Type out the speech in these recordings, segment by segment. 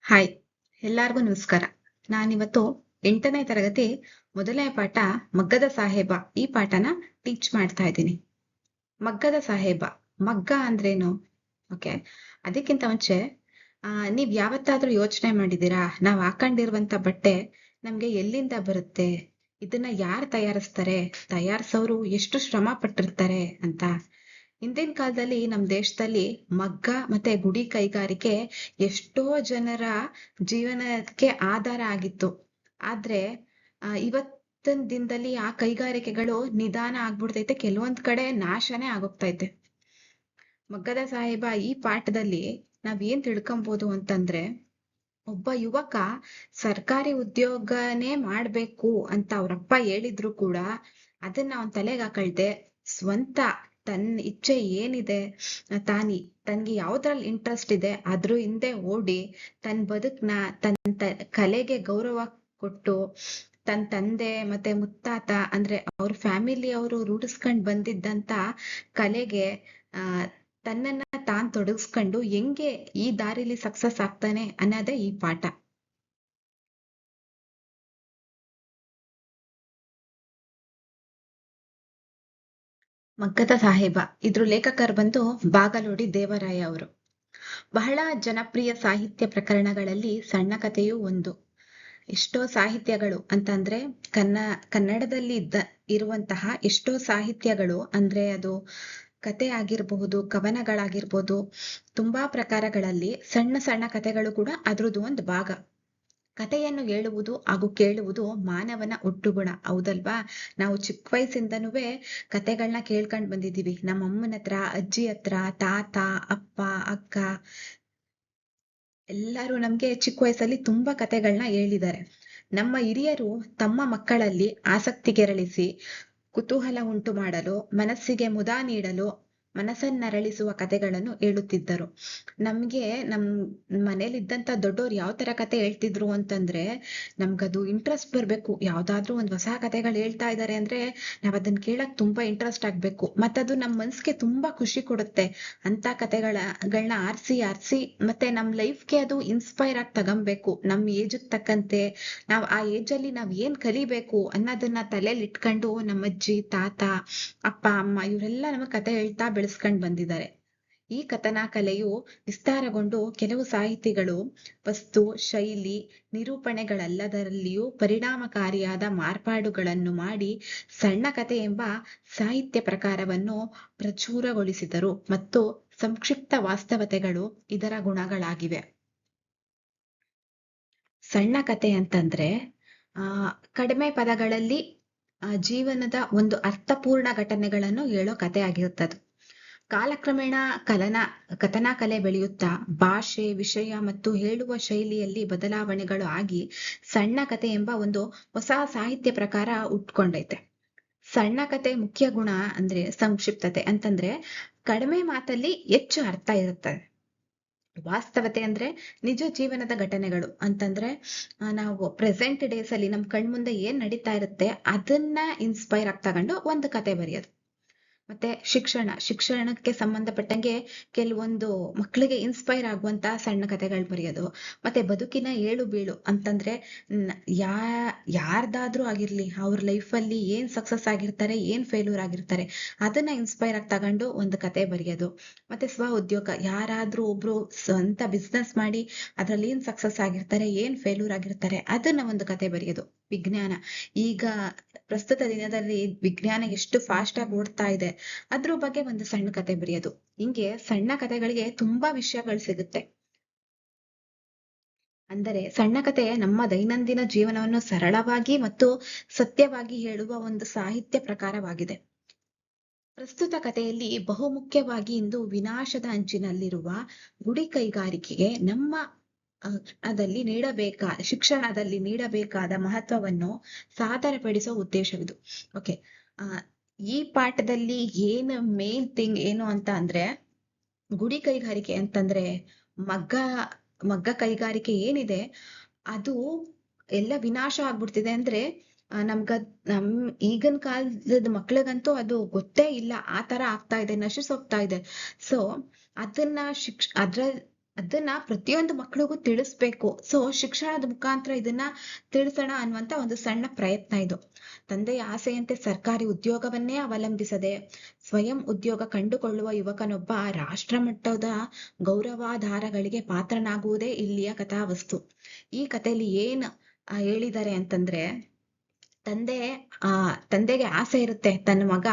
Hi, ಎಲ್ಲರಿಗೂ ನಮಸ್ಕಾರ. ನಾನಿವತ್ತು 8ನೇ ತರಗತಿ ಮೊದಲನೇ ಪಾಠ ಮಗ್ಗದ ಸಾಹೇಬ ಈ ಪಾಠನ ಟೀಚ್ ಮಾಡ್ತಾ ಇದ್ದೀನಿ. ಮಗ್ಗದ ಸಾಹೇಬ, ಮಗ್ಗ ಅಂದ್ರೇನು? ಓಕೆ, ಅದಕ್ಕಿಂತ ಮುಂಚೆ ನೀವ್ ಯಾವತ್ತಾದ್ರೂ ಯೋಚನೆ ಮಾಡಿದೀರಾ ನಾವ್ ಹಾಕೊಂಡಿರುವಂತ ಬಟ್ಟೆ ನಮ್ಗೆ ಎಲ್ಲಿಂದ ಬರುತ್ತೆ, ಇದನ್ನ ಯಾರು ತಯಾರಿಸ್ತಾರೆ, ತಯಾರಿಸೋರು ಎಷ್ಟು ಶ್ರಮ ಪಟ್ಟಿರ್ತಾರೆ ಅಂತ? ಹಿಂದಿನ ಕಾಲದಲ್ಲಿ ನಮ್ ದೇಶದಲ್ಲಿ ಮಗ್ಗ ಮತ್ತೆ ಗುಡಿ ಕೈಗಾರಿಕೆ ಎಷ್ಟೋ ಜನರ ಜೀವನಕ್ಕೆ ಆಧಾರ ಆಗಿತ್ತು. ಆದ್ರೆ ಇವತ್ತಿನ ದಿನದಲ್ಲಿ ಆ ಕೈಗಾರಿಕೆಗಳು ನಿಧಾನ ಆಗ್ಬಿಡ್ತೈತೆ, ಕೆಲವೊಂದ್ ಕಡೆ ನಾಶನೇ ಆಗೋಗ್ತೈತೆ. ಮಗ್ಗದ ಸಾಹೇಬ ಈ ಪಾಠದಲ್ಲಿ ನಾವ್ ಏನ್ ತಿಳ್ಕೊಂಬೋದು ಅಂತಂದ್ರೆ, ಒಬ್ಬ ಯುವಕ ಸರ್ಕಾರಿ ಉದ್ಯೋಗನೇ ಮಾಡ್ಬೇಕು ಅಂತ ಅವ್ರಪ್ಪ ಹೇಳಿದ್ರು ಕೂಡ ಅದನ್ನ ಅವನ್ ತಲೆಗೆ ಹಾಕಳ್ದೆ ಸ್ವಂತ ತನ್ನ ಇಚ್ಛೆ ಏನಿದೆ, ತನ್ಗೆ ಯಾವ್ದ್ರಲ್ಲಿ ಇಂಟ್ರೆಸ್ಟ್ ಇದೆ ಅದ್ರ ಹಿಂದೆ ಓಡಿ ತನ್ನ ಬದುಕ್ನ ಕಲೆಗೆ ಗೌರವ ಕೊಟ್ಟು ತನ್ನ ತಂದೆ ಮತ್ತೆ ಮುತ್ತಾತ ಅಂದ್ರೆ ಅವ್ರ ಫ್ಯಾಮಿಲಿ ಅವರು ರೂಢಿಸ್ಕೊಂಡ್ ಬಂದಿದ್ದಂತ ಕಲೆಗೆ ತನ್ನನ್ನ ತಾನ್ ತೊಡಗಿಸ್ಕೊಂಡು ಹೆಂಗೆ ಈ ದಾರಿಲಿ ಸಕ್ಸಸ್ ಆಗ್ತಾನೆ ಅನ್ನೋದೇ ಈ ಪಾಠ. ಮಗ್ಗದ ಸಾಹೇಬ ಇದ್ರ ಲೇಖಕರು ಬಂದು ಬಾಗಲೋಡಿ ದೇವರಾಯ ಅವರು. ಬಹಳ ಜನಪ್ರಿಯ ಸಾಹಿತ್ಯ ಪ್ರಕರಣಗಳಲ್ಲಿ ಸಣ್ಣ ಕಥೆಯೂ ಒಂದು. ಎಷ್ಟೋ ಸಾಹಿತ್ಯಗಳು ಅಂತಂದ್ರೆ ಕನ್ನಡದಲ್ಲಿ ಇರುವಂತಹ ಎಷ್ಟೋ ಸಾಹಿತ್ಯಗಳು ಅಂದ್ರೆ ಅದು ಕತೆ ಆಗಿರಬಹುದು, ಕವನಗಳಾಗಿರ್ಬೋದು, ತುಂಬಾ ಪ್ರಕಾರಗಳಲ್ಲಿ ಸಣ್ಣ ಸಣ್ಣ ಕಥೆಗಳು ಕೂಡ ಅದ್ರದ್ದು ಒಂದು ಭಾಗ. ಕಥೆಯನ್ನು ಹೇಳುವುದು ಹಾಗೂ ಕೇಳುವುದು ಮಾನವನ ಹುಟ್ಟುಗುಣ, ಹೌದಲ್ವಾ? ನಾವು ಚಿಕ್ಕ ವಯಸ್ಸಿಂದನೂ ಕತೆಗಳನ್ನ ಕೇಳ್ಕೊಂಡ್ ಬಂದಿದೀವಿ. ನಮ್ಮ ಅಮ್ಮನ ಹತ್ರ, ಅಜ್ಜಿ ಹತ್ರ, ತಾತ, ಅಪ್ಪ, ಅಕ್ಕ ಎಲ್ಲರೂ ನಮ್ಗೆ ಚಿಕ್ಕ ವಯಸ್ಸಲ್ಲಿ ತುಂಬಾ ಕತೆಗಳನ್ನ ಹೇಳಿದ್ದಾರೆ. ನಮ್ಮ ಹಿರಿಯರು ತಮ್ಮ ಮಕ್ಕಳಲ್ಲಿ ಆಸಕ್ತಿ ಕೆರಳಿಸಿ, ಕುತೂಹಲ ಉಂಟು ಮಾಡಲು, ಮನಸ್ಸಿಗೆ ಮುದ ನೀಡಲು, ಮನಸ್ಸನ್ನರಳಿಸುವ ಕಥೆಗಳನ್ನು ಹೇಳುತ್ತಿದ್ದರು. ನಮ್ಗೆ ನಮ್ ಮನೇಲಿದ್ದಂತ ದೊಡ್ಡೋರು ಯಾವ ತರ ಕತೆ ಹೇಳ್ತಿದ್ರು ಅಂತಂದ್ರೆ, ನಮ್ಗದು ಇಂಟ್ರೆಸ್ಟ್ ಬರ್ಬೇಕು. ಯಾವ್ದಾದ್ರು ಒಂದ್ ಹೊಸ ಕತೆಗಳು ಹೇಳ್ತಾ ಇದಾರೆ ಅಂದ್ರೆ ನಾವ್ ಅದನ್ನ ಕೇಳಕ್ ತುಂಬಾ ಇಂಟ್ರೆಸ್ಟ್ ಆಗ್ಬೇಕು, ಮತ್ತದು ನಮ್ ಮನ್ಸ್ಗೆ ತುಂಬಾ ಖುಷಿ ಕೊಡುತ್ತೆ. ಅಂತ ಕತೆಗಳನ್ನ ಆರ್ಸಿ ಮತ್ತೆ ನಮ್ ಲೈಫ್ಗೆ ಅದು ಇನ್ಸ್ಪೈರ್ ಆಗಿ ತಗೊಂಬೇಕು. ನಮ್ ಏಜ್ ತಕ್ಕಂತೆ ನಾವ್ ಆ ಏಜ್ ಅಲ್ಲಿ ನಾವ್ ಏನ್ ಕಲಿಬೇಕು ಅನ್ನೋದನ್ನ ತಲೆಯಲ್ಲಿ ಇಟ್ಕೊಂಡು ನಮ್ಮ ಅಜ್ಜಿ, ತಾತ, ಅಪ್ಪ, ಅಮ್ಮ ಇವರೆಲ್ಲ ನಮಗ್ ಕತೆ ಹೇಳ್ತಾ ಬೆಳೆಸ್ಕೊಂಡ್ ಬಂದಿದ್ದಾರೆ. ಈ ಕಥನಾ ಕಲೆಯು ವಿಸ್ತಾರಗೊಂಡು ಕೆಲವು ಸಾಹಿತಿಗಳು ವಸ್ತು, ಶೈಲಿ, ನಿರೂಪಣೆಗಳಲ್ಲದರಲ್ಲಿಯೂ ಪರಿಣಾಮಕಾರಿಯಾದ ಮಾರ್ಪಾಡುಗಳನ್ನು ಮಾಡಿ ಸಣ್ಣ ಕಥೆ ಎಂಬ ಸಾಹಿತ್ಯ ಪ್ರಕಾರವನ್ನು ಪ್ರಚುರಗೊಳಿಸಿದರು ಮತ್ತು ಸಂಕ್ಷಿಪ್ತ ವಾಸ್ತವತೆಗಳು ಇದರ ಗುಣಗಳಾಗಿವೆ. ಸಣ್ಣ ಕಥೆ ಅಂತಂದ್ರೆ ಕಡಿಮೆ ಪದಗಳಲ್ಲಿ ಜೀವನದ ಒಂದು ಅರ್ಥಪೂರ್ಣ ಘಟನೆಗಳನ್ನು ಹೇಳೋ ಕಥೆ ಆಗಿರುತ್ತದೆ. ಕಾಲಕ್ರಮೇಣ ಕಥನಾ ಕಲೆ ಬೆಳೆಯುತ್ತಾ ಭಾಷೆ, ವಿಷಯ ಮತ್ತು ಹೇಳುವ ಶೈಲಿಯಲ್ಲಿ ಬದಲಾವಣೆಗಳು ಆಗಿ ಸಣ್ಣ ಕಥೆ ಎಂಬ ಒಂದು ಹೊಸ ಸಾಹಿತ್ಯ ಪ್ರಕಾರ ಉಟ್ಕೊಂಡೈತೆ. ಸಣ್ಣ ಕಥೆ ಮುಖ್ಯ ಗುಣ ಅಂದ್ರೆ ಸಂಕ್ಷಿಪ್ತತೆ, ಅಂತಂದ್ರೆ ಕಡಿಮೆ ಮಾತಲ್ಲಿ ಹೆಚ್ಚು ಅರ್ಥ ಇರುತ್ತದೆ. ವಾಸ್ತವತೆ ಅಂದ್ರೆ ನಿಜ ಜೀವನದ ಘಟನೆಗಳು, ಅಂತಂದ್ರೆ ನಾವು ಪ್ರೆಸೆಂಟ್ ಡೇಸ್ ಅಲ್ಲಿ ನಮ್ ಕಣ್ಮುಂದೆ ಏನ್ ನಡೀತಾ ಇರುತ್ತೆ ಅದನ್ನ ಇನ್ಸ್ಪೈರ್ ಆಗಿ ತಗೊಂಡು ಒಂದು ಕತೆ ಬರೆಯೋದು. ಮತ್ತೆ ಶಿಕ್ಷಣಕ್ಕೆ ಸಂಬಂಧಪಟ್ಟಂಗೆ ಕೆಲವೊಂದು ಮಕ್ಕಳಿಗೆ ಇನ್ಸ್ಪೈರ್ ಆಗುವಂತ ಸಣ್ಣ ಕಥೆಗಳು ಬರೆಯೋದು. ಮತ್ತೆ ಬದುಕಿನ ಏಳು ಬೀಳು ಅಂತಂದ್ರೆ ಯಾರ್ದಾದ್ರೂ ಆಗಿರ್ಲಿ, ಅವ್ರ ಲೈಫಲ್ಲಿ ಏನ್ ಸಕ್ಸಸ್ ಆಗಿರ್ತಾರೆ, ಏನ್ ಫೇಲ್ಯೂರ್ ಆಗಿರ್ತಾರೆ ಅದನ್ನ ಇನ್ಸ್ಪೈರ್ ಆಗಿ ತಗೊಂಡು ಒಂದು ಕತೆ ಬರೆಯೋದು. ಮತ್ತೆ ಸ್ವ ಉದ್ಯೋಗ, ಯಾರಾದ್ರೂ ಒಬ್ರು ಸ್ವಂತ ಬಿಸ್ನೆಸ್ ಮಾಡಿ ಅದ್ರಲ್ಲಿ ಏನ್ ಸಕ್ಸಸ್ ಆಗಿರ್ತಾರೆ, ಏನ್ ಫೇಲ್ಯೂರ್ ಆಗಿರ್ತಾರೆ ಅದನ್ನ ಒಂದು ಕತೆ ಬರೆಯೋದು. ವಿಜ್ಞಾನ, ಈಗ ಪ್ರಸ್ತುತ ದಿನದಲ್ಲಿ ವಿಜ್ಞಾನ ಎಷ್ಟು ಫಾಸ್ಟ್ ಆಗಿ ಓಡ್ತಾ ಇದೆ ಅದ್ರ ಬಗ್ಗೆ ಒಂದು ಸಣ್ಣ ಕತೆ ಬರೆಯೋದು. ಹಿಂಗೆ ಸಣ್ಣ ಕಥೆಗಳಿಗೆ ತುಂಬಾ ವಿಷಯಗಳು ಸಿಗುತ್ತೆ. ಅಂದರೆ ಸಣ್ಣ ಕತೆ ನಮ್ಮ ದೈನಂದಿನ ಜೀವನವನ್ನು ಸರಳವಾಗಿ ಮತ್ತು ಸತ್ಯವಾಗಿ ಹೇಳುವ ಒಂದು ಸಾಹಿತ್ಯ ಪ್ರಕಾರವಾಗಿದೆ. ಪ್ರಸ್ತುತ ಕಥೆಯಲ್ಲಿ ಬಹುಮುಖ್ಯವಾಗಿ ಇಂದು ವಿನಾಶದ ಅಂಚಿನಲ್ಲಿರುವ ಗುಡಿ ಕೈಗಾರಿಕೆಗೆ ನಮ್ಮ ಶಿಕ್ಷಣದಲ್ಲಿ ನೀಡಬೇಕಾದ ಮಹತ್ವವನ್ನು ಸಾದರಪಡಿಸುವ ಉದ್ದೇಶವಿದು. ಓಕೆ, ಈ ಪಾಠದಲ್ಲಿ ಏನು ಮೇನ್ ಥಿಂಗ್ ಏನು ಅಂತ ಅಂದ್ರೆ, ಗುಡಿ ಕೈಗಾರಿಕೆ ಅಂತಂದ್ರೆ ಮಗ್ಗ ಕೈಗಾರಿಕೆ ಏನಿದೆ ಅದು ಎಲ್ಲ ವಿನಾಶ ಆಗ್ಬಿಡ್ತಿದೆ. ಅಂದ್ರೆ ನಮ್ ಈಗಿನ ಕಾಲದ ಮಕ್ಳಿಗಂತೂ ಅದು ಗೊತ್ತೇ ಇಲ್ಲ, ಆ ತರ ಆಗ್ತಾ ಇದೆ, ನಶಿಸೋಗ್ತಾ ಇದೆ. ಸೊ ಅದನ್ನ ಅದನ್ನ ಪ್ರತಿಯೊಂದು ಮಕ್ಳಿಗೂ ತಿಳಿಸ್ಬೇಕು. ಸೊ ಶಿಕ್ಷಣದ ಮುಖಾಂತರ ಇದನ್ನ ತಿಳಿಸೋಣ ಅನ್ನುವಂತ ಒಂದು ಸಣ್ಣ ಪ್ರಯತ್ನ ಇದು. ತಂದೆಯ ಆಸೆಯಂತೆ ಸರ್ಕಾರಿ ಉದ್ಯೋಗವನ್ನೇ ಅವಲಂಬಿಸದೆ ಸ್ವಯಂ ಉದ್ಯೋಗ ಕಂಡುಕೊಳ್ಳುವ ಯುವಕನೊಬ್ಬ ರಾಷ್ಟ್ರ ಮಟ್ಟದ ಗೌರವಾಧಾರಗಳಿಗೆ ಪಾತ್ರನಾಗುವುದೇ ಇಲ್ಲಿಯ ಕಥಾವಸ್ತು. ಈ ಕಥೆಯಲ್ಲಿ ಏನ್ ಹೇಳಿದ್ದಾರೆ ಅಂತಂದ್ರೆ, ತಂದೆಗೆ ಆಸೆ ಇರುತ್ತೆ ತನ್ನ ಮಗ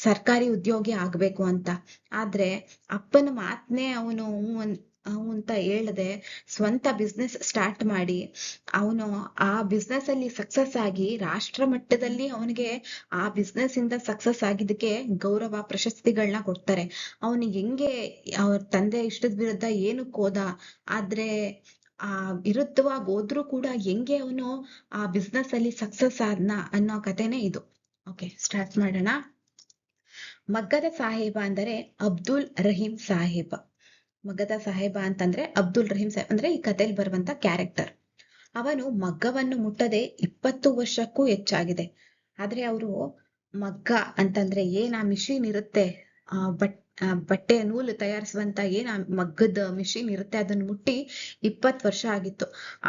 ಸರ್ಕಾರಿ ಉದ್ಯೋಗಿ ಆಗ್ಬೇಕು ಅಂತ. ಆದ್ರೆ ಅಪ್ಪನ ಮಾತ್ನೇ ಅವನು ಅಂತ ಹೇಳದೆ ಸ್ವಂತ ಬಿಸ್ನೆಸ್ ಸ್ಟಾರ್ಟ್ ಮಾಡಿ ಅವನು ಆ ಬಿಸ್ನೆಸ್ ಅಲ್ಲಿ ಸಕ್ಸಸ್ ಆಗಿ ರಾಷ್ಟ್ರ ಮಟ್ಟದಲ್ಲಿ ಅವನಿಗೆ ಆ ಬಿಸ್ನೆಸ್ ಇಂದ ಸಕ್ಸಸ್ ಆಗಿದ್ದಕ್ಕೆ ಗೌರವ ಪ್ರಶಸ್ತಿಗಳನ್ನ ಕೊಡ್ತಾರೆ. ಅವನಿಗೆ ಹೆಂಗೆ ಅವ್ರ ತಂದೆ ಇಷ್ಟದ ವಿರುದ್ಧ ಏನಕ್ಕೆ ಹೋದ, ಆದ್ರೆ ಆ ವಿರುದ್ಧವಾಗಿ ಹೋದ್ರು ಕೂಡ ಹೆಂಗೆ ಅವನು ಆ ಬಿಸ್ನೆಸ್ ಅಲ್ಲಿ ಸಕ್ಸಸ್ ಆದ್ನ ಅನ್ನೋ ಕಥೆನೇ ಇದು. ಓಕೆ, ಸ್ಟಾರ್ಟ್ ಮಾಡೋಣ. ಮಗ್ಗದ ಸಾಹೇಬ ಅಂದರೆ ಅಬ್ದುಲ್ ರಹೀಂ ಸಾಹೇಬ. ಮಗ್ಗದ ಸಾಹೇಬ ಅಂತಂದ್ರೆ ಅಬ್ದುಲ್ ರಹೀಂ ಸಾಹೇಬ್ ಅಂದ್ರೆ ಈ ಕಥೆಯಲ್ಲಿ ಬರುವಂತ ಕ್ಯಾರೆಕ್ಟರ್. ಅವನು ಮಗ್ಗವನ್ನು ಮುಟ್ಟದೆ 20 ವರ್ಷಕ್ಕೂ ಹೆಚ್ಚಾಗಿದೆ. ಆದ್ರೆ ಅವರು ಮಗ್ಗ ಅಂತಂದ್ರೆ ಏನ್ ಆ ಮಿಷಿನ್ ಇರುತ್ತೆ, ಬಟ್ಟೆ ನೂಲು ತಯಾರಿಸುವಂತ ಏನ್ ಆ ಮಗ್ಗದ ಮಿಷಿನ್ ಇರುತ್ತೆ ಅದನ್ನು ಮುಟ್ಟಿ 20 ವರ್ಷ ಆಗಿತ್ತು.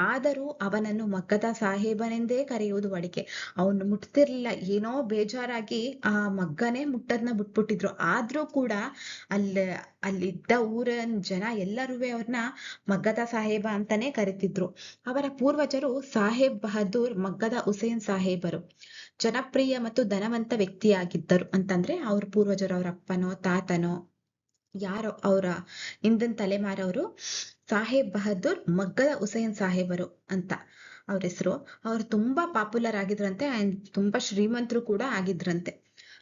ಆದರೂ ಅವನನ್ನು ಮಗ್ಗದ ಸಾಹೇಬನೆಂದೇ ಕರೆಯುವುದು ವಾಡಿಕೆ. ಅವನು ಮುಟ್ತಿರ್ಲಿಲ್ಲ, ಏನೋ ಬೇಜಾರಾಗಿ ಆ ಮಗ್ಗನೇ ಮುಟ್ಟದ್ನ ಬಿಟ್ಬಿಟ್ಟಿದ್ರು. ಆದ್ರೂ ಕೂಡ ಅಲ್ಲಿದ್ದ ಊರಿನ ಜನ ಎಲ್ಲರೂ ಅವ್ರನ್ನ ಮಗ್ಗದ ಸಾಹೇಬ ಅಂತಾನೆ ಕರಿತಿದ್ರು. ಅವರ ಪೂರ್ವಜರು ಸಾಹೇಬ್ ಬಹದ್ದೂರ್ ಮಗ್ಗದ ಹುಸೇನ್ ಸಾಹೇಬರು ಜನಪ್ರಿಯ ಮತ್ತು ಧನವಂತ ವ್ಯಕ್ತಿಯಾಗಿದ್ದರು. ಅಂತಂದ್ರೆ ಅವ್ರ ಪೂರ್ವಜರು, ಅವ್ರ ಅಪ್ಪನೋ ತಾತನೋ ಯಾರೋ ಅವರ ಹಿಂದಿನ ತಲೆಮಾರವರು ಸಾಹೇಬ್ ಬಹದ್ದೂರ್ ಮಗ್ಗದ ಹುಸೇನ್ ಸಾಹೇಬರು ಅಂತ ಅವ್ರ ಹೆಸರು. ಅವ್ರು ತುಂಬಾ ಪಾಪ್ಯುಲರ್ ಆಗಿದ್ರಂತೆ, ತುಂಬಾ ಶ್ರೀಮಂತರು ಕೂಡ ಆಗಿದ್ರಂತೆ.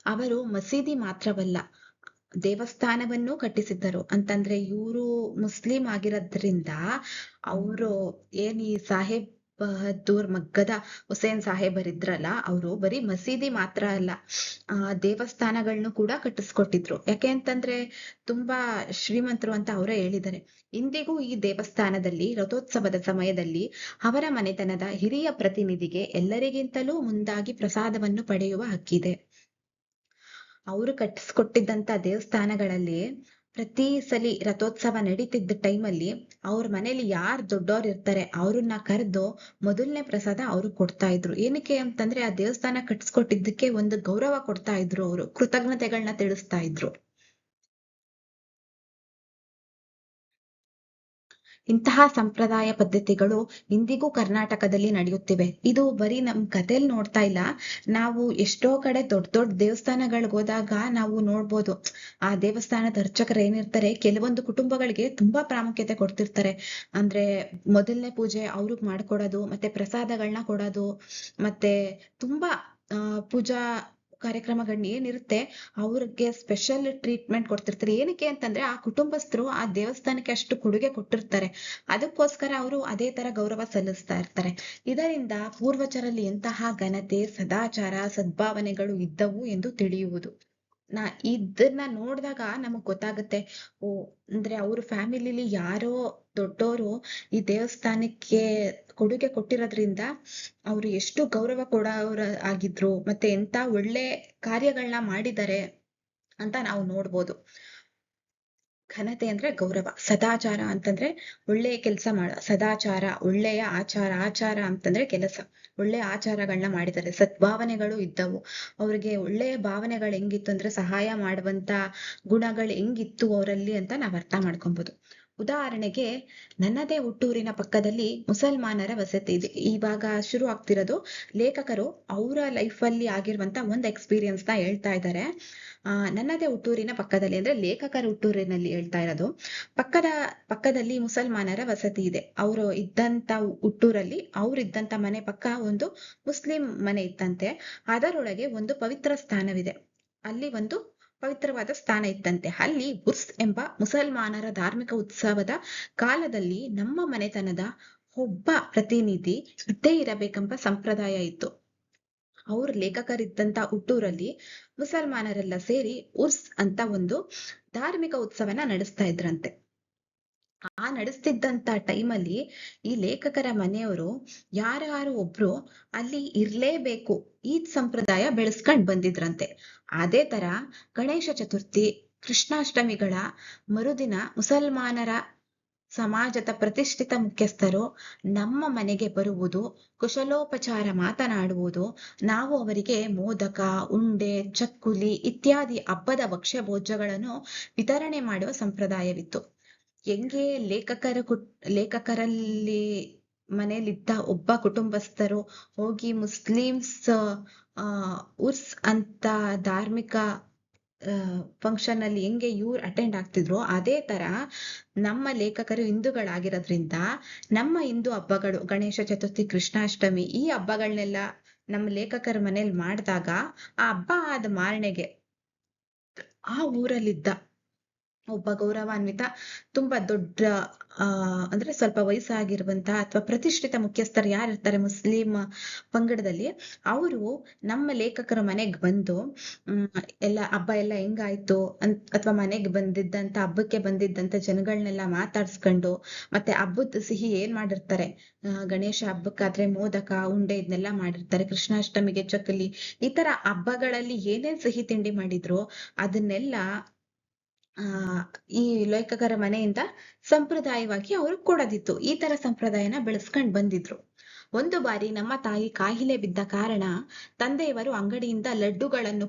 ಅವರು ಮಸೀದಿ ಮಾತ್ರವಲ್ಲ ದೇವಸ್ಥಾನವನ್ನು ಕಟ್ಟಿಸಿದ್ದರು. ಅಂತಂದ್ರೆ ಇವರು ಮುಸ್ಲಿಂ ಆಗಿರೋದ್ರಿಂದ ಅವರು ಏನ್ ಈ ಸಾಹೇಬ್ ಬಹದ್ದೂರ್ ಮಗ್ಗದ ಹುಸೇನ್ ಸಾಹೇಬರಿದ್ರಲ್ಲ, ಅವರು ಬರೀ ಮಸೀದಿ ಮಾತ್ರ ಅಲ್ಲ ದೇವಸ್ಥಾನಗಳನ್ನು ಕೂಡ ಕಟ್ಟಿಸ್ಕೊಟ್ಟಿದ್ರು. ಯಾಕೆ ಅಂತಂದ್ರೆ ತುಂಬಾ ಶ್ರೀಮಂತರು ಅಂತ ಅವರೇ ಹೇಳಿದ್ದಾರೆ. ಇಂದಿಗೂ ಈ ದೇವಸ್ಥಾನದಲ್ಲಿ ರಥೋತ್ಸವದ ಸಮಯದಲ್ಲಿ ಅವರ ಮನೆತನದ ಹಿರಿಯ ಪ್ರತಿನಿಧಿಗೆ ಎಲ್ಲರಿಗಿಂತಲೂ ಮುಂದಾಗಿ ಪ್ರಸಾದವನ್ನು ಪಡೆಯುವ ಹಕ್ಕಿದೆ. ಅವರು ಕಟ್ಟಿಸ್ಕೊಟ್ಟಿದ್ದಂತ ದೇವಸ್ಥಾನಗಳಲ್ಲಿ ಪ್ರತಿ ಸಲಿ ರಥೋತ್ಸವ ನಡೀತಿದ್ದ ಟೈಮಲ್ಲಿ ಅವ್ರ ಮನೇಲಿ ಯಾರು ದೊಡ್ಡವ್ರು ಇರ್ತಾರೆ ಅವ್ರನ್ನ ಕರೆದು ಮೊದಲನೇ ಪ್ರಸಾದ ಅವ್ರು ಕೊಡ್ತಾ ಇದ್ರು. ಏನಕ್ಕೆ ಅಂತಂದ್ರೆ ಆ ದೇವಸ್ಥಾನ ಕಟ್ಸ್ಕೊಟ್ಟಿದ್ದಕ್ಕೆ ಒಂದು ಗೌರವ ಕೊಡ್ತಾ ಇದ್ರು, ಅವರು ಕೃತಜ್ಞತೆಗಳನ್ನ ತಿಳಿಸ್ತಾ ಇದ್ರು. ಇಂತಹ ಸಂಪ್ರದಾಯ ಪದ್ಧತಿಗಳು ಇಂದಿಗೂ ಕರ್ನಾಟಕದಲ್ಲಿ ನಡೆಯುತ್ತಿವೆ. ಇದು ಬರೀ ನಮ್ ಕಥೆಯಲ್ಲಿ ನೋಡ್ತಾ ಇಲ್ಲ, ನಾವು ಎಷ್ಟೋ ಕಡೆ ದೊಡ್ಡ ದೊಡ್ಡ ದೇವಸ್ಥಾನಗಳಿಗೆ ಹೋದಾಗ ನಾವು ನೋಡ್ಬೋದು. ಆ ದೇವಸ್ಥಾನದ ಅರ್ಚಕರು ಏನಿರ್ತಾರೆ, ಕೆಲವೊಂದು ಕುಟುಂಬಗಳಿಗೆ ತುಂಬಾ ಪ್ರಾಮುಖ್ಯತೆ ಕೊಡ್ತಿರ್ತಾರೆ. ಅಂದ್ರೆ ಮೊದಲನೇ ಪೂಜೆ ಅವ್ರಿಗೆ ಮಾಡ್ಕೊಡೋದು, ಮತ್ತೆ ಪ್ರಸಾದಗಳನ್ನ ಕೊಡೋದು, ಮತ್ತೆ ತುಂಬಾ ಪೂಜಾ ಕಾರ್ಯಕ್ರಮಗಳನ್ನ ಏನಿರುತ್ತೆ ಅವ್ರಿಗೆ ಸ್ಪೆಷಲ್ ಟ್ರೀಟ್ಮೆಂಟ್ ಕೊಡ್ತಿರ್ತಾರೆ. ಏನಕ್ಕೆ ಅಂತಂದ್ರೆ ಆ ಕುಟುಂಬಸ್ಥರು ಆ ದೇವಸ್ಥಾನಕ್ಕೆ ಅಷ್ಟು ಕೊಡುಗೆ ಕೊಟ್ಟಿರ್ತಾರೆ, ಅದಕ್ಕೋಸ್ಕರ ಅವರು ಅದೇ ತರ ಗೌರವ ಸಲ್ಲಿಸ್ತಾ ಇರ್ತಾರೆ. ಇದರಿಂದ ಪೂರ್ವಜರಲ್ಲಿ ಎಂತಹ ಘನತೆ, ಸದಾಚಾರ, ಸದ್ಭಾವನೆಗಳು ಇದ್ದವು ಎಂದು ತಿಳಿಯುವುದು. ಇದನ್ನ ನೋಡಿದಾಗ ನಮಗ್ ಗೊತ್ತಾಗುತ್ತೆ, ಓ ಅಂದ್ರೆ ಅವ್ರ ಫ್ಯಾಮಿಲಿಲಿ ಯಾರೋ ದೊಡ್ಡೋರು ಈ ದೇವಸ್ಥಾನಕ್ಕೆ ಕೊಡುಗೆ ಕೊಟ್ಟಿರೋದ್ರಿಂದ ಅವ್ರು ಎಷ್ಟು ಗೌರವ ಕೊಡೋರ ಆಗಿದ್ರು, ಮತ್ತೆ ಎಂತ ಒಳ್ಳೆ ಕಾರ್ಯಗಳನ್ನ ಮಾಡಿದ್ದಾರೆ ಅಂತ ನಾವು ನೋಡ್ಬೋದು. ಘನತೆ ಅಂದ್ರೆ ಗೌರವ, ಸದಾಚಾರ ಅಂತಂದ್ರೆ ಒಳ್ಳೆಯ ಕೆಲಸ ಸದಾಚಾರ ಒಳ್ಳೆಯ ಆಚಾರ, ಆಚಾರ ಅಂತಂದ್ರೆ ಕೆಲಸ, ಒಳ್ಳೆಯ ಆಚಾರಗಳನ್ನ ಮಾಡಿದ್ದಾರೆ. ಸದ್ಭಾವನೆಗಳು ಇದ್ದವು ಅವ್ರಿಗೆ. ಒಳ್ಳೆಯ ಭಾವನೆಗಳು ಹೆಂಗಿತ್ತು ಅಂದ್ರೆ ಸಹಾಯ ಮಾಡುವಂತ ಗುಣಗಳು ಹೆಂಗಿತ್ತು ಅವರಲ್ಲಿ ಅಂತ ನಾವ್ ಅರ್ಥ ಮಾಡ್ಕೊಬಹುದು. ಉದಾಹರಣೆಗೆ, ನನ್ನದೇ ಹುಟ್ಟೂರಿನ ಪಕ್ಕದಲ್ಲಿ ಮುಸಲ್ಮಾನರ ವಸತಿ ಇದೆ. ಇವಾಗ ಶುರು ಆಗ್ತಿರೋದು. ಲೇಖಕರು ಅವರ ಲೈಫ್ ಅಲ್ಲಿ ಆಗಿರುವಂತ ಒಂದು ಎಕ್ಸ್ಪೀರಿಯನ್ಸ್ ನ ಹೇಳ್ತಾ ಇದ್ದಾರೆ. ನನ್ನದೇ ಹುಟ್ಟೂರಿನ ಪಕ್ಕದಲ್ಲಿ ಅಂದ್ರೆ ಲೇಖಕರ ಹುಟ್ಟೂರಿನಲ್ಲಿ ಹೇಳ್ತಾ ಇರೋದು. ಪಕ್ಕದಲ್ಲಿ ಮುಸಲ್ಮಾನರ ವಸತಿ ಇದೆ. ಅವರು ಇದ್ದಂತ ಹುಟ್ಟೂರಲ್ಲಿ ಅವ್ರಿದ್ದಂತ ಮನೆ ಪಕ್ಕ ಒಂದು ಮುಸ್ಲಿಂ ಮನೆ ಇತ್ತಂತೆ. ಅದರೊಳಗೆ ಒಂದು ಪವಿತ್ರ ಸ್ಥಾನವಿದೆ. ಅಲ್ಲಿ ಒಂದು ಪವಿತ್ರವಾದ ಸ್ಥಾನ ಇತ್ತಂತೆ. ಅಲ್ಲಿ ಉರ್ಸ್ ಎಂಬ ಮುಸಲ್ಮಾನರ ಧಾರ್ಮಿಕ ಉತ್ಸವದ ಕಾಲದಲ್ಲಿ ನಮ್ಮ ಮನೆತನದ ಒಬ್ಬ ಪ್ರತಿನಿಧಿ ಇದ್ದೇ ಇರಬೇಕೆಂಬ ಸಂಪ್ರದಾಯ ಇತ್ತು. ಅವ್ರ ಲೇಖಕರಿದ್ದಂತ ಹುಟ್ಟೂರಲ್ಲಿ ಮುಸಲ್ಮಾನರೆಲ್ಲ ಸೇರಿ ಉರ್ಸ್ ಅಂತ ಒಂದು ಧಾರ್ಮಿಕ ಉತ್ಸವನ ನಡೆಸ್ತಾ ಇದ್ರಂತೆ. ನಡೆಸ್ತಿದ್ದಂತ ಟೈಮಲ್ಲಿ ಈ ಲೇಖಕರ ಮನೆಯವರು ಯಾರು ಒಬ್ರು ಅಲ್ಲಿ ಇರ್ಲೇಬೇಕು ಈ ಸಂಪ್ರದಾಯ ಬೆಳೆಸ್ಕೊಂಡ್ ಬಂದಿದ್ರಂತೆ. ಅದೇ ತರ ಗಣೇಶ ಚತುರ್ಥಿ, ಕೃಷ್ಣಾಷ್ಟಮಿಗಳ ಮರುದಿನ ಮುಸಲ್ಮಾನರ ಸಮಾಜದ ಪ್ರತಿಷ್ಠಿತ ಮುಖ್ಯಸ್ಥರು ನಮ್ಮ ಮನೆಗೆ ಬರುವುದು, ಕುಶಲೋಪಚಾರ ಮಾತನಾಡುವುದು, ನಾವು ಅವರಿಗೆ ಮೋದಕ, ಉಂಡೆ, ಚಕ್ಕುಲಿ ಇತ್ಯಾದಿ ಹಬ್ಬದ ಭಕ್ಷ್ಯ ಭೋಜ್ಯಗಳನ್ನು ವಿತರಣೆ ಮಾಡುವ ಸಂಪ್ರದಾಯವಿತ್ತು. ಹೆಂಗೆ ಲೇಖಕರಲ್ಲಿ ಮನೆಯಲ್ಲಿದ್ದ ಒಬ್ಬ ಕುಟುಂಬಸ್ಥರು ಹೋಗಿ ಮುಸ್ಲಿಮ್ಸ್ ಉರ್ಸ್ ಅಂತ ಧಾರ್ಮಿಕ ಫಂಕ್ಷನ್ ಅಲ್ಲಿ ಹೆಂಗೆ ಇವ್ರು ಅಟೆಂಡ್ ಆಗ್ತಿದ್ರು, ಅದೇ ತರ ನಮ್ಮ ಲೇಖಕರು ಹಿಂದೂಗಳಾಗಿರೋದ್ರಿಂದ ನಮ್ಮ ಹಿಂದೂ ಹಬ್ಬಗಳು ಗಣೇಶ ಚತುರ್ಥಿ, ಕೃಷ್ಣಾಷ್ಟಮಿ ಈ ಹಬ್ಬಗಳನ್ನೆಲ್ಲ ನಮ್ಮ ಲೇಖಕರ ಮನೇಲಿ ಮಾಡಿದಾಗ ಆ ಹಬ್ಬ ಆದ ಮಾರನೆಗೆ ಆ ಊರಲ್ಲಿದ್ದ ಒಬ್ಬ ಗೌರವಾನ್ವಿತ ತುಂಬಾ ದೊಡ್ಡ ಅಂದ್ರೆ ಸ್ವಲ್ಪ ವಯಸ್ಸಾಗಿರುವಂತಹ ಅಥವಾ ಪ್ರತಿಷ್ಠಿತ ಮುಖ್ಯಸ್ಥರು ಯಾರಿರ್ತಾರೆ ಮುಸ್ಲಿಂ ಪಂಗಡದಲ್ಲಿ, ಅವರು ನಮ್ಮ ಲೇಖಕರ ಮನೆಗ್ ಬಂದು ಎಲ್ಲ ಹಬ್ಬ ಎಲ್ಲ ಹೆಂಗಾಯ್ತು ಅಥವಾ ಮನೆಗೆ ಬಂದಿದ್ದಂತ ಹಬ್ಬಕ್ಕೆ ಬಂದಿದ್ದಂತ ಜನಗಳನ್ನೆಲ್ಲ ಮಾತಾಡ್ಸ್ಕೊಂಡು, ಮತ್ತೆ ಹಬ್ಬದ ಸಿಹಿ ಏನ್ ಮಾಡಿರ್ತಾರೆ, ಗಣೇಶ ಹಬ್ಬಕ್ಕಾದ್ರೆ ಮೋದಕ, ಉಂಡೆ ಇದನ್ನೆಲ್ಲ ಮಾಡಿರ್ತಾರೆ, ಕೃಷ್ಣಾಷ್ಟಮಿಗೆ ಚಕ್ಕಲಿ, ಈ ತರ ಹಬ್ಬಗಳಲ್ಲಿ ಏನೇನ್ ಸಿಹಿ ತಿಂಡಿ ಮಾಡಿದ್ರು ಅದನ್ನೆಲ್ಲ ಈ ಲೇಖಕರ ಮನೆಯಿಂದ ಸಂಪ್ರದಾಯವಾಗಿ ಅವರು ಕೊಡೋದಿತ್ತು. ಈ ತರ ಸಂಪ್ರದಾಯನ ಬೆಳೆಸ್ಕೊಂಡ್ ಬಂದಿದ್ರು. ಒಂದು ಬಾರಿ ನಮ್ಮ ತಾಯಿ ಕಾಯಿಲೆ ಬಿದ್ದ ಕಾರಣ ತಂದೆಯವರು ಅಂಗಡಿಯಿಂದ ಲಡ್ಡುಗಳನ್ನು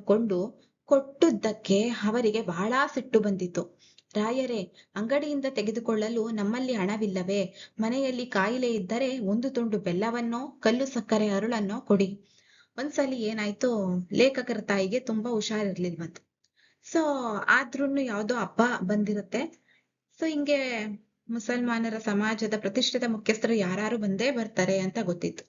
ಕೊಟ್ಟದ್ದಕ್ಕೆ ಅವರಿಗೆ ಬಹಳ ಸಿಟ್ಟು ಬಂದಿತ್ತು. ರಾಯರೇ, ಅಂಗಡಿಯಿಂದ ತೆಗೆದುಕೊಳ್ಳಲು ನಮ್ಮಲ್ಲಿ ಹಣವಿಲ್ಲವೇ? ಮನೆಯಲ್ಲಿ ಕಾಯಿಲೆ ಇದ್ದರೆ ಒಂದು ತುಂಡು ಬೆಲ್ಲವನ್ನೋ ಕಲ್ಲು ಸಕ್ಕರೆ ಅರುಳನ್ನೋ ಕೊಡಿ. ಒಂದ್ಸಲಿ ಏನಾಯ್ತು, ಲೇಖಕರ ತಾಯಿಗೆ ತುಂಬಾ ಹುಷಾರಿರ್ಲಿಲ್ವಂತೆ. ಸೊ ಆದ್ರೂನು ಯಾವ್ದೋ ಹಬ್ಬ ಬಂದಿರುತ್ತೆ. ಸೊ ಹಿಂಗೆ ಮುಸಲ್ಮಾನರ ಸಮಾಜದ ಪ್ರತಿಷ್ಠಿತ ಮುಖ್ಯಸ್ಥರು ಯಾರು ಬಂದೇ ಬರ್ತಾರೆ ಅಂತ ಗೊತ್ತಿತ್ತು.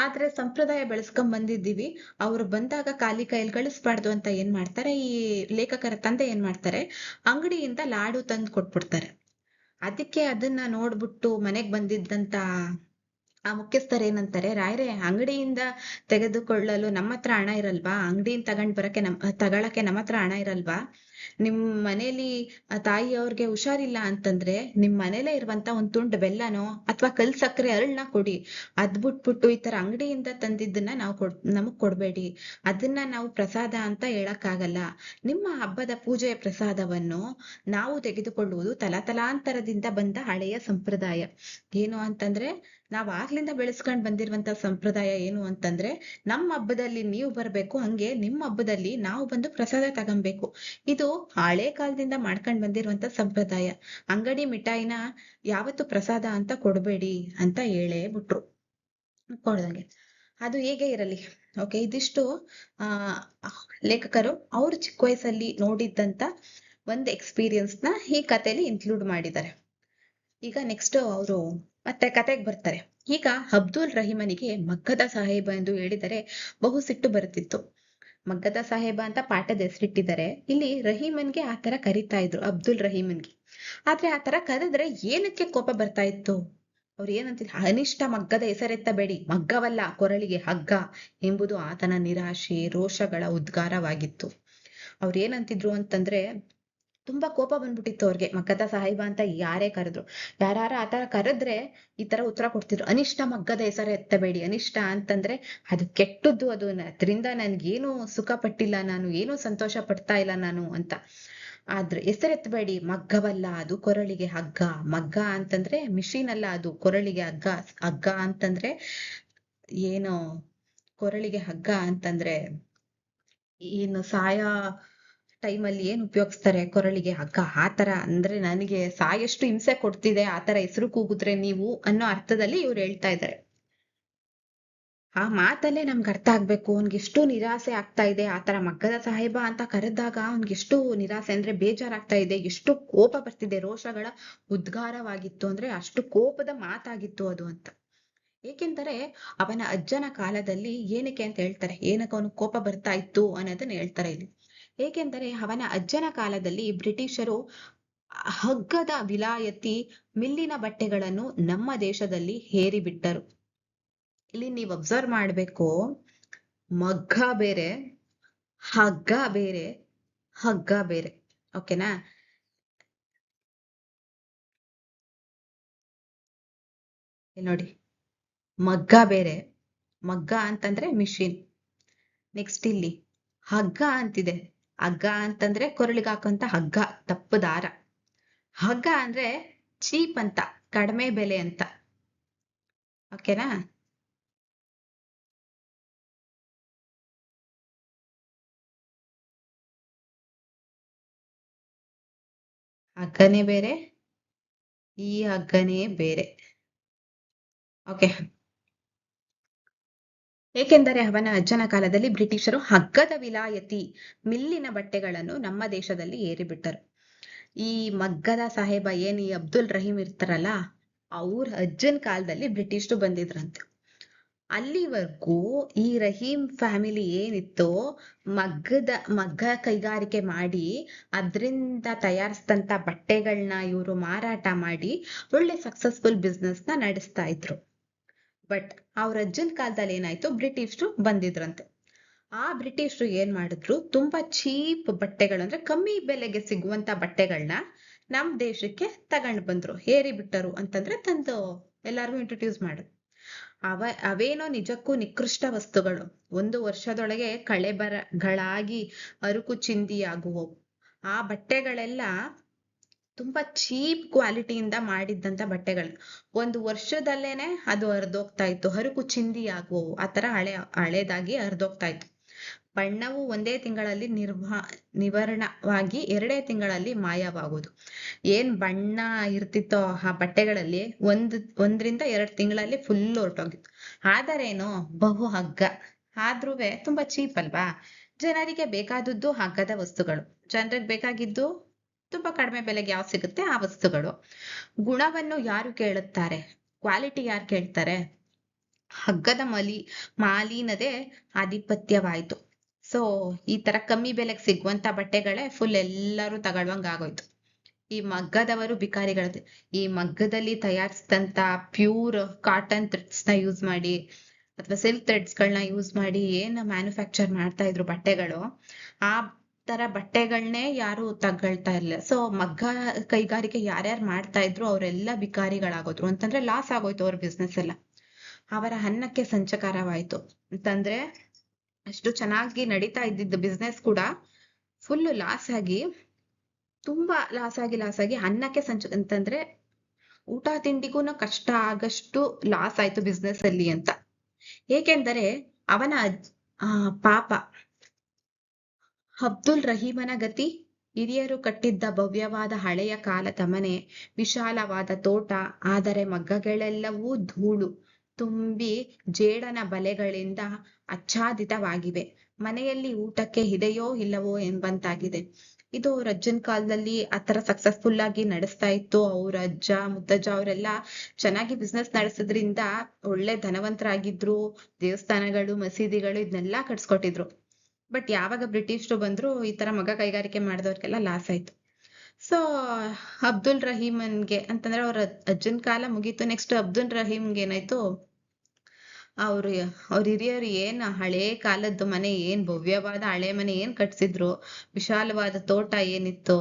ಆದ್ರೆ ಸಂಪ್ರದಾಯ ಬೆಳೆಸ್ಕೊಂಡ್ ಬಂದಿದ್ದೀವಿ, ಅವ್ರು ಬಂದಾಗ ಖಾಲಿ ಕೈಯಲ್ಲಿ ಕಳಿಸ್ಬಾರ್ದು ಅಂತ ಏನ್ ಮಾಡ್ತಾರೆ, ಈ ಲೇಖಕರ ತಂದೆ ಏನ್ ಮಾಡ್ತಾರೆ, ಅಂಗಡಿಯಿಂದ ಲಾಡು ತಂದು ಕೊಟ್ಬಿಡ್ತಾರೆ. ಅದಕ್ಕೆ ಅದನ್ನ ನೋಡ್ಬಿಟ್ಟು ಮನೆಗ್ ಬಂದಿದ್ದಂತ ಆ ಮುಖ್ಯಸ್ಥರು ಏನಂತಾರೆ, ರಾಯರೇ, ಅಂಗಡಿಯಿಂದ ತೆಗೆದುಕೊಳ್ಳಲು ನಮ್ಮ ಹತ್ರ ಹಣ ಇರಲ್ವಾ? ಅಂಗಡಿಯಿಂದ ತಗೊಳಕ್ಕೆ ನಮ್ಮ ಹತ್ರ ಹಣ ಇರಲ್ವಾ? ನಿಮ್ ಮನೇಲಿ ತಾಯಿಯವ್ರಿಗೆ ಹುಷಾರಿಲ್ಲ ಅಂತಂದ್ರೆ ನಿಮ್ ಮನೇಲೆ ಇರುವಂತ ಒಂದ್ ತುಂಡು ಬೆಲ್ಲನೋ ಅಥವಾ ಕಲ್ ಸಕ್ಕರೆ ಅರಳನ್ನ ಕೊಡಿ. ಅದ್ ಬಿಟ್ಬಿಟ್ಟು ಈ ತರ ಅಂಗಡಿಯಿಂದ ತಂದಿದ್ದನ್ನ ನಮಗ್ ಕೊಡ್ಬೇಡಿ. ಅದನ್ನ ನಾವು ಪ್ರಸಾದ ಅಂತ ಹೇಳಕ್ಕಾಗಲ್ಲ. ನಿಮ್ಮ ಹಬ್ಬದ ಪೂಜೆಯ ಪ್ರಸಾದವನ್ನು ನಾವು ತೆಗೆದುಕೊಳ್ಳುವುದು ತಲಾತಲಾಂತರದಿಂದ ಬಂದ ಹಳೆಯ ಸಂಪ್ರದಾಯ. ಏನು ಅಂತಂದ್ರೆ, ನಾವ್ ಆಗ್ಲಿಂದ ಬೆಳೆಸ್ಕೊಂಡ್ ಬಂದಿರುವಂತ ಸಂಪ್ರದಾಯ ಏನು ಅಂತಂದ್ರೆ, ನಮ್ಮ ಹಬ್ಬದಲ್ಲಿ ನೀವು ಬರ್ಬೇಕು, ಹಂಗೆ ನಿಮ್ಮ ಹಬ್ಬದಲ್ಲಿ ನಾವು ಬಂದು ಪ್ರಸಾದ ತಗೊಂಬೇಕು. ಇದು ಹಳೆ ಕಾಲದಿಂದ ಮಾಡ್ಕೊಂಡ್ ಬಂದಿರುವಂತ ಸಂಪ್ರದಾಯ. ಅಂಗಡಿ ಮಿಠಾಯಿನ ಯಾವತ್ತು ಪ್ರಸಾದ ಅಂತ ಕೊಡ್ಬೇಡಿ ಅಂತ ಹೇಳೇ ಬಿಟ್ರು. ಕೊಡ್ದಂಗೆ ಅದು ಹೇಗೆ ಇರಲಿ. ಓಕೆ, ಇದಿಷ್ಟು ಲೇಖಕರು ಅವ್ರು ಚಿಕ್ಕ ವಯಸ್ಸಲ್ಲಿ ನೋಡಿದ್ದಂತ ಒಂದು ಎಕ್ಸ್ಪೀರಿಯನ್ಸ್ ನ ಈ ಕಥೆಯಲ್ಲಿ ಇನ್ಕ್ಲೂಡ್ ಮಾಡಿದ್ದಾರೆ. ಈಗ ನೆಕ್ಸ್ಟ್ ಅವರು ಮತ್ತೆ ಕತೆಗೆ ಬರ್ತಾರೆ. ಈಗ ಅಬ್ದುಲ್ ರಹೀಮನಿಗೆ ಮಗ್ಗದ ಸಾಹೇಬ ಎಂದು ಹೇಳಿದರೆ ಬಹು ಸಿಟ್ಟು ಬರುತ್ತಿತ್ತು. ಮಗ್ಗದ ಸಾಹೇಬ ಅಂತ ಪಾಠದ ಹೆಸರಿಟ್ಟಿದ್ದಾರೆ. ಇಲ್ಲಿ ರಹೀಮನ್ಗೆ ಆತರ ಕರಿತಾ ಇದ್ರು, ಅಬ್ದುಲ್ ರಹೀಮನ್ಗೆ. ಆದ್ರೆ ಆತರ ಕರೆದ್ರೆ ಏನಕ್ಕೆ ಕೋಪ ಬರ್ತಾ ಇತ್ತು? ಅವ್ರು ಏನಂತಿದ್ರು, ಅನಿಷ್ಟ ಮಗ್ಗದ ಹೆಸರೆತ್ತಬೇಡಿ, ಮಗ್ಗವಲ್ಲ ಕೊರಳಿಗೆ ಹಗ್ಗ ಎಂಬುದು ಆತನ ನಿರಾಶೆ ರೋಷಗಳ ಉದ್ಗಾರವಾಗಿತ್ತು. ಅವ್ರು ಏನಂತಿದ್ರು ಅಂತಂದ್ರೆ, ತುಂಬಾ ಕೋಪ ಬಂದ್ಬಿಟ್ಟಿತ್ತು ಅವ್ರಿಗೆ. ಮಗ್ಗದ ಸಾಹೇಬ ಅಂತ ಯಾರೇ ಕರೆದ್ರು, ಯಾರ ಆತರ ಕರೆದ್ರೆ ಈ ತರ ಉತ್ತರ ಕೊಡ್ತಿದ್ರು, ಅನಿಷ್ಟ ಮಗ್ಗದ ಹೆಸರು ಎತ್ತಬೇಡಿ. ಅನಿಷ್ಟ ಅಂತಂದ್ರೆ ಅದು ಕೆಟ್ಟದ್ದು, ಅದು ಅದರಿಂದ ನನ್ಗೇನು ಸುಖ ಪಟ್ಟಿಲ್ಲ, ನಾನು ಏನು ಸಂತೋಷ ಪಡ್ತಾ ಇಲ್ಲ ನಾನು ಅಂತ. ಆದ್ರೆ ಹೆಸರೆತ್ತಬೇಡಿ, ಮಗ್ಗವಲ್ಲ ಅದು ಕೊರಳಿಗೆ ಹಗ್ಗ. ಮಗ್ಗ ಅಂತಂದ್ರೆ ಮಿಷಿನ್ ಅಲ್ಲ, ಅದು ಕೊರಳಿಗೆ ಹಗ್ಗ. ಹಗ್ಗ ಅಂತಂದ್ರೆ ಏನು, ಕೊರಳಿಗೆ ಹಗ್ಗ ಅಂತಂದ್ರೆ ಏನು ಸಾಯ ಟೈಮಲ್ಲಿ ಏನ್ ಉಪಯೋಗಿಸ್ತಾರೆ ಕೊರಳಿಗೆ ಹಗ್ಗ, ಆತರ. ಅಂದ್ರೆ ನನಗೆ ಸಾಯಷ್ಟು ಹಿಂಸೆ ಕೊಡ್ತಿದೆ ಆತರ ಹೆಸರು ಕೂಗಿದ್ರೆ ನೀವು ಅನ್ನೋ ಅರ್ಥದಲ್ಲಿ ಇವ್ರು ಹೇಳ್ತಾ ಇದ್ದಾರೆ. ಆ ಮಾತಲ್ಲೇ ನಮ್ಗೆ ಅರ್ಥ ಆಗ್ಬೇಕು, ಅವ್ನ್ಗೆಷ್ಟು ನಿರಾಸೆ ಆಗ್ತಾ ಇದೆ. ಆತರ ಮಗ್ಗದ ಸಾಹೇಬ ಅಂತ ಕರೆದಾಗ ಅವ್ನ್ಗೆಷ್ಟು ನಿರಾಸೆ ಅಂದ್ರೆ ಬೇಜಾರಾಗ್ತಾ ಇದೆ, ಎಷ್ಟು ಕೋಪ ಬರ್ತಿದೆ, ರೋಷಗಳ ಉದ್ಗಾರವಾಗಿತ್ತು. ಅಂದ್ರೆ ಅಷ್ಟು ಕೋಪದ ಮಾತಾಗಿತ್ತು ಅದು ಅಂತ. ಏಕೆಂದರೆ ಅವನ ಅಜ್ಜನ ಕಾಲದಲ್ಲಿ, ಏನಕ್ಕೆ ಅಂತ ಹೇಳ್ತಾರೆ, ಏನಕ್ಕೆ ಅವನು ಕೋಪ ಬರ್ತಾ ಇತ್ತು ಅನ್ನೋದನ್ನ ಹೇಳ್ತಾರೆ ಇಲ್ಲಿ. ಏಕೆಂದರೆ ಅವನ ಅಜ್ಜನ ಕಾಲದಲ್ಲಿ ಬ್ರಿಟಿಷರು ಹಗ್ಗದ ವಿಲಾಯತಿ ಮಿಲ್ಲಿನ ಬಟ್ಟೆಗಳನ್ನು ನಮ್ಮ ದೇಶದಲ್ಲಿ ಹೇರಿಬಿಟ್ಟರು. ಇಲ್ಲಿ ನೀವು ಅಬ್ಸರ್ವ್ ಮಾಡ್ಬೇಕು, ಮಗ್ಗ ಬೇರೆ, ಹಗ್ಗ ಬೇರೆ, ಹಗ್ಗ ಬೇರೆ. ಓಕೆನಾ? ನೋಡಿ, ಮಗ್ಗ ಬೇರೆ, ಮಗ್ಗ ಅಂತಂದ್ರೆ ಮಿಷಿನ್. ನೆಕ್ಸ್ಟ್ ಇಲ್ಲಿ ಹಗ್ಗ ಅಂತಿದೆ. ಹಗ್ಗ ಅಂತಂದ್ರೆ ಕೊರಳಿಗೆ ಹಾಕುವಂತ ಹಗ್ಗ, ದಪ್ಪ ದಾರ. ಹಗ್ಗ ಅಂದ್ರೆ ಚೀಪ್ ಅಂತ, ಕಡಿಮೆ ಬೆಲೆ ಅಂತ. ಓಕೆನಾ? ಹಗ್ಗನೇ ಬೇರೆ, ಈ ಹಗ್ಗನೇ ಬೇರೆ. ಓಕೆ. ಏಕೆಂದರೆ ಅವನ ಅಜ್ಜನ ಕಾಲದಲ್ಲಿ ಬ್ರಿಟಿಷರು ಹಗ್ಗದ ವಿಲಾಯತಿ ಮಿಲ್ಲಿನ ಬಟ್ಟೆಗಳನ್ನು ನಮ್ಮ ದೇಶದಲ್ಲಿ ಏರಿಬಿಟ್ಟರು. ಈ ಮಗ್ಗದ ಸಾಹೇಬ ಏನ್ ಈ ಅಬ್ದುಲ್ ರಹೀಂ ಇರ್ತಾರಲ್ಲ, ಅವ್ರ ಅಜ್ಜನ ಕಾಲದಲ್ಲಿ ಬ್ರಿಟಿಷರು ಬಂದಿದ್ರಂತೆ. ಅಲ್ಲಿವರೆಗೂ ಈ ರಹೀಂ ಫ್ಯಾಮಿಲಿ ಏನಿತ್ತು, ಮಗ್ಗ ಕೈಗಾರಿಕೆ ಮಾಡಿ ಅದರಿಂದ ತಯಾರಿಸಿದಂತ ಬಟ್ಟೆಗಳನ್ನ ಇವರು ಮಾರಾಟ ಮಾಡಿ ಒಳ್ಳೆ ಸಕ್ಸಸ್ಫುಲ್ ಬಿಸ್ನೆಸ್ ನ ನಡೆಸ್ತಾ ಇದ್ರು. ಬಟ್ ಅವ್ರ ಅಜ್ಜನ ಕಾಲದಲ್ಲಿ ಏನಾಯ್ತು, ಬ್ರಿಟಿಷರು ಬಂದಿದ್ರಂತೆ. ಆ ಬ್ರಿಟಿಷರು ಏನ್ ಮಾಡಿದ್ರು, ತುಂಬಾ ಚೀಪ್ ಬಟ್ಟೆಗಳು ಅಂದ್ರೆ ಕಮ್ಮಿ ಬೆಲೆಗೆ ಸಿಗುವಂತ ಬಟ್ಟೆಗಳನ್ನ ನಮ್ ದೇಶಕ್ಕೆ ತಗೊಂಡ್ ಬಂದ್ರು, ಏರಿ ಬಿಟ್ಟರು ಅಂತಂದ್ರೆ ತಂದು ಎಲ್ಲಾರ್ಗು ಇಂಟ್ರೊಡ್ಯೂಸ್ ಮಾಡಿದ್ರು. ಅವೇನೋ ನಿಜಕ್ಕೂ ನಿಕೃಷ್ಟ ವಸ್ತುಗಳು, 1 ವರ್ಷದೊಳಗೆ ಕಳೆಬರಗಳಾಗಿ ಅರುಕು ಚಿಂದಿಯಾಗುವವು. ಆ ಬಟ್ಟೆಗಳೆಲ್ಲ ತುಂಬಾ ಚೀಪ್ ಕ್ವಾಲಿಟಿಯಿಂದ ಮಾಡಿದ್ದಂತ ಬಟ್ಟೆಗಳು. 1 ವರ್ಷದಲ್ಲೇನೆ ಅದು ಹರಿದೋಗ್ತಾ ಇತ್ತು, ಹರುಕು ಚಿಂದಿ ಆಗುವವು, ಆತರ ಹಳೇದಾಗಿ ಹರಿದೋಗ್ತಾ ಇತ್ತು. ಬಣ್ಣವು 1 ತಿಂಗಳಲ್ಲಿ ನಿವರ್ಣವಾಗಿ 2 ತಿಂಗಳಲ್ಲಿ ಮಾಯವಾಗುವುದು. ಏನ್ ಬಣ್ಣ ಇರ್ತಿತ್ತೋ ಆ ಬಟ್ಟೆಗಳಲ್ಲಿ 1ರಿಂದ 2 ತಿಂಗಳಲ್ಲಿ ಫುಲ್ ಹೊರಟೋಗಿತ್ತು. ಆದರೇನೋ ಬಹು ಹಗ್ಗ ಆದ್ರೂವೆ ತುಂಬಾ ಚೀಪ್ ಅಲ್ವಾ. ಜನರಿಗೆ ಬೇಕಾದದ್ದು ಹಗ್ಗದ ವಸ್ತುಗಳು, ಜನರಿಗೆ ಬೇಕಾಗಿದ್ದು ತುಂಬಾ ಕಡಿಮೆ ಬೆಲೆಗೆ ಯಾವ್ದು ಸಿಗುತ್ತೆ ಆ ವಸ್ತುಗಳು. ಗುಣವನ್ನು ಯಾರು ಕೇಳುತ್ತಾರೆ, ಕ್ವಾಲಿಟಿ ಯಾರು ಕೇಳ್ತಾರೆ? ಹಗ್ಗದ ಮಾಲಿನದೇ ಆಧಿಪತ್ಯವಾಯ್ತು. ಸೊ ಈ ತರ ಕಮ್ಮಿ ಬೆಲೆಗೆ ಸಿಗುವಂತ ಬಟ್ಟೆಗಳೇ ಫುಲ್ ಎಲ್ಲರೂ ತಗೊಳ್ವಂಗ ಆಗೋಯ್ತು. ಈ ಮಗ್ಗದವರು ಬಿಕಾರಿಗಳು. ಈ ಮಗ್ಗದಲ್ಲಿ ತಯಾರಿಸಿದಂತ ಪ್ಯೂರ್ ಕಾಟನ್ ಥ್ರೆಡ್ಸ್ ನ ಯೂಸ್ ಮಾಡಿ ಅಥವಾ ಸಿಲ್ಕ್ ಥ್ರೆಡ್ಸ್ ಗಳನ್ನ ಯೂಸ್ ಮಾಡಿ ಏನ್ ಮ್ಯಾನುಫ್ಯಾಕ್ಚರ್ ಮಾಡ್ತಾ ಇದ್ರು ಬಟ್ಟೆಗಳು, ಆ ತರ ಬಟ್ಟೆಗಳನ್ನೇ ಯಾರು ತಗೊಳ್ತಾ ಇರ್ಲಿಲ್ಲ. ಸೊ ಮಗ್ಗ ಕೈಗಾರಿಕೆ ಯಾರ್ಯಾರು ಮಾಡ್ತಾ ಇದ್ರು ಅವರೆಲ್ಲ ಬಿಕಾರಿಗಳಾಗೋದ್ರು, ಅಂತಂದ್ರೆ ಲಾಸ್ ಆಗೋಯ್ತು ಅವ್ರ ಬಿಸ್ನೆಸ್ ಎಲ್ಲ. ಅವರ ಅನ್ನಕ್ಕೆ ಸಂಚಕಾರವಾಯ್ತು ಅಂತಂದ್ರೆ, ಅಷ್ಟು ಚೆನ್ನಾಗಿ ನಡೀತಾ ಇದ್ದಿದ್ದು ಬಿಸ್ನೆಸ್ ಕೂಡ ಫುಲ್ ಲಾಸ್ ಆಗಿ, ತುಂಬಾ ಲಾಸ್ ಆಗಿ ಅನ್ನಕ್ಕೆ ಅಂತಂದ್ರೆ ಊಟ ತಿಂಡಿಗೂ ಕಷ್ಟ ಆಗಷ್ಟು ಲಾಸ್ ಆಯ್ತು ಬಿಸ್ನೆಸ್ ಅಲ್ಲಿ ಅಂತ. ಏಕೆಂದರೆ ಅವನ ಪಾಪ ಅಬ್ದುಲ್ ರಹೀಮನ ಗತಿ, ಹಿರಿಯರು ಕಟ್ಟಿದ್ದ ಭವ್ಯವಾದ ಹಳೆಯ ಕಾಲದ ಮನೆ, ವಿಶಾಲವಾದ ತೋಟ, ಆದರೆ ಮಗ್ಗಗಳೆಲ್ಲವೂ ಧೂಳು ತುಂಬಿ ಜೇಡನ ಬಲೆಗಳಿಂದ ಆಚ್ಛಾದಿತವಾಗಿವೆ. ಮನೆಯಲ್ಲಿ ಊಟಕ್ಕೆ ಇದೆಯೋ ಇಲ್ಲವೋ ಎಂಬಂತಾಗಿದೆ. ಇದು ಅವ್ರ ಅಜ್ಜನ ಕಾಲದಲ್ಲಿ ಆತರ ಸಕ್ಸಸ್ಫುಲ್ ಆಗಿ ನಡೆಸ್ತಾ ಇತ್ತು. ಅವ್ರ ಅಜ್ಜ ಮುತ್ತಜ್ಜ ಅವರೆಲ್ಲ ಚೆನ್ನಾಗಿ ಬಿಸ್ನೆಸ್ ನಡೆಸೋದ್ರಿಂದ ಒಳ್ಳೆ ಧನವಂತರಾಗಿದ್ರು, ದೇವಸ್ಥಾನಗಳು ಮಸೀದಿಗಳು ಇದನ್ನೆಲ್ಲಾ ಕಟ್ಸ್ಕೊಟ್ಟಿದ್ರು. ಬಟ್ ಯಾವಾಗ ಬ್ರಿಟಿಷರು ಬಂದ್ರು, ಈ ತರ ಮಗ್ಗ ಕೈಗಾರಿಕೆ ಮಾಡಿದವ್ರಿಗೆಲ್ಲ ಲಾಸ್ ಆಯ್ತು. ಸೊ ಅಬ್ದುಲ್ ರಹೀಮನ್ಗೆ ಅಂತಂದ್ರೆ ಅವ್ರ ಅಜ್ಜನ ಕಾಲ ಮುಗೀತು. ನೆಕ್ಸ್ಟ್ ಅಬ್ದುಲ್ ರಹೀಮ್ಗೆ ಏನಾಯ್ತು, ಅವ್ರ ಹಿರಿಯರು ಏನ್ ಹಳೇ ಕಾಲದ್ದು ಮನೆ, ಏನ್ ಭವ್ಯವಾದ ಹಳೆ ಮನೆ ಏನ್ ಕಟ್ಸಿದ್ರು, ವಿಶಾಲವಾದ ತೋಟ ಏನಿತ್ತು,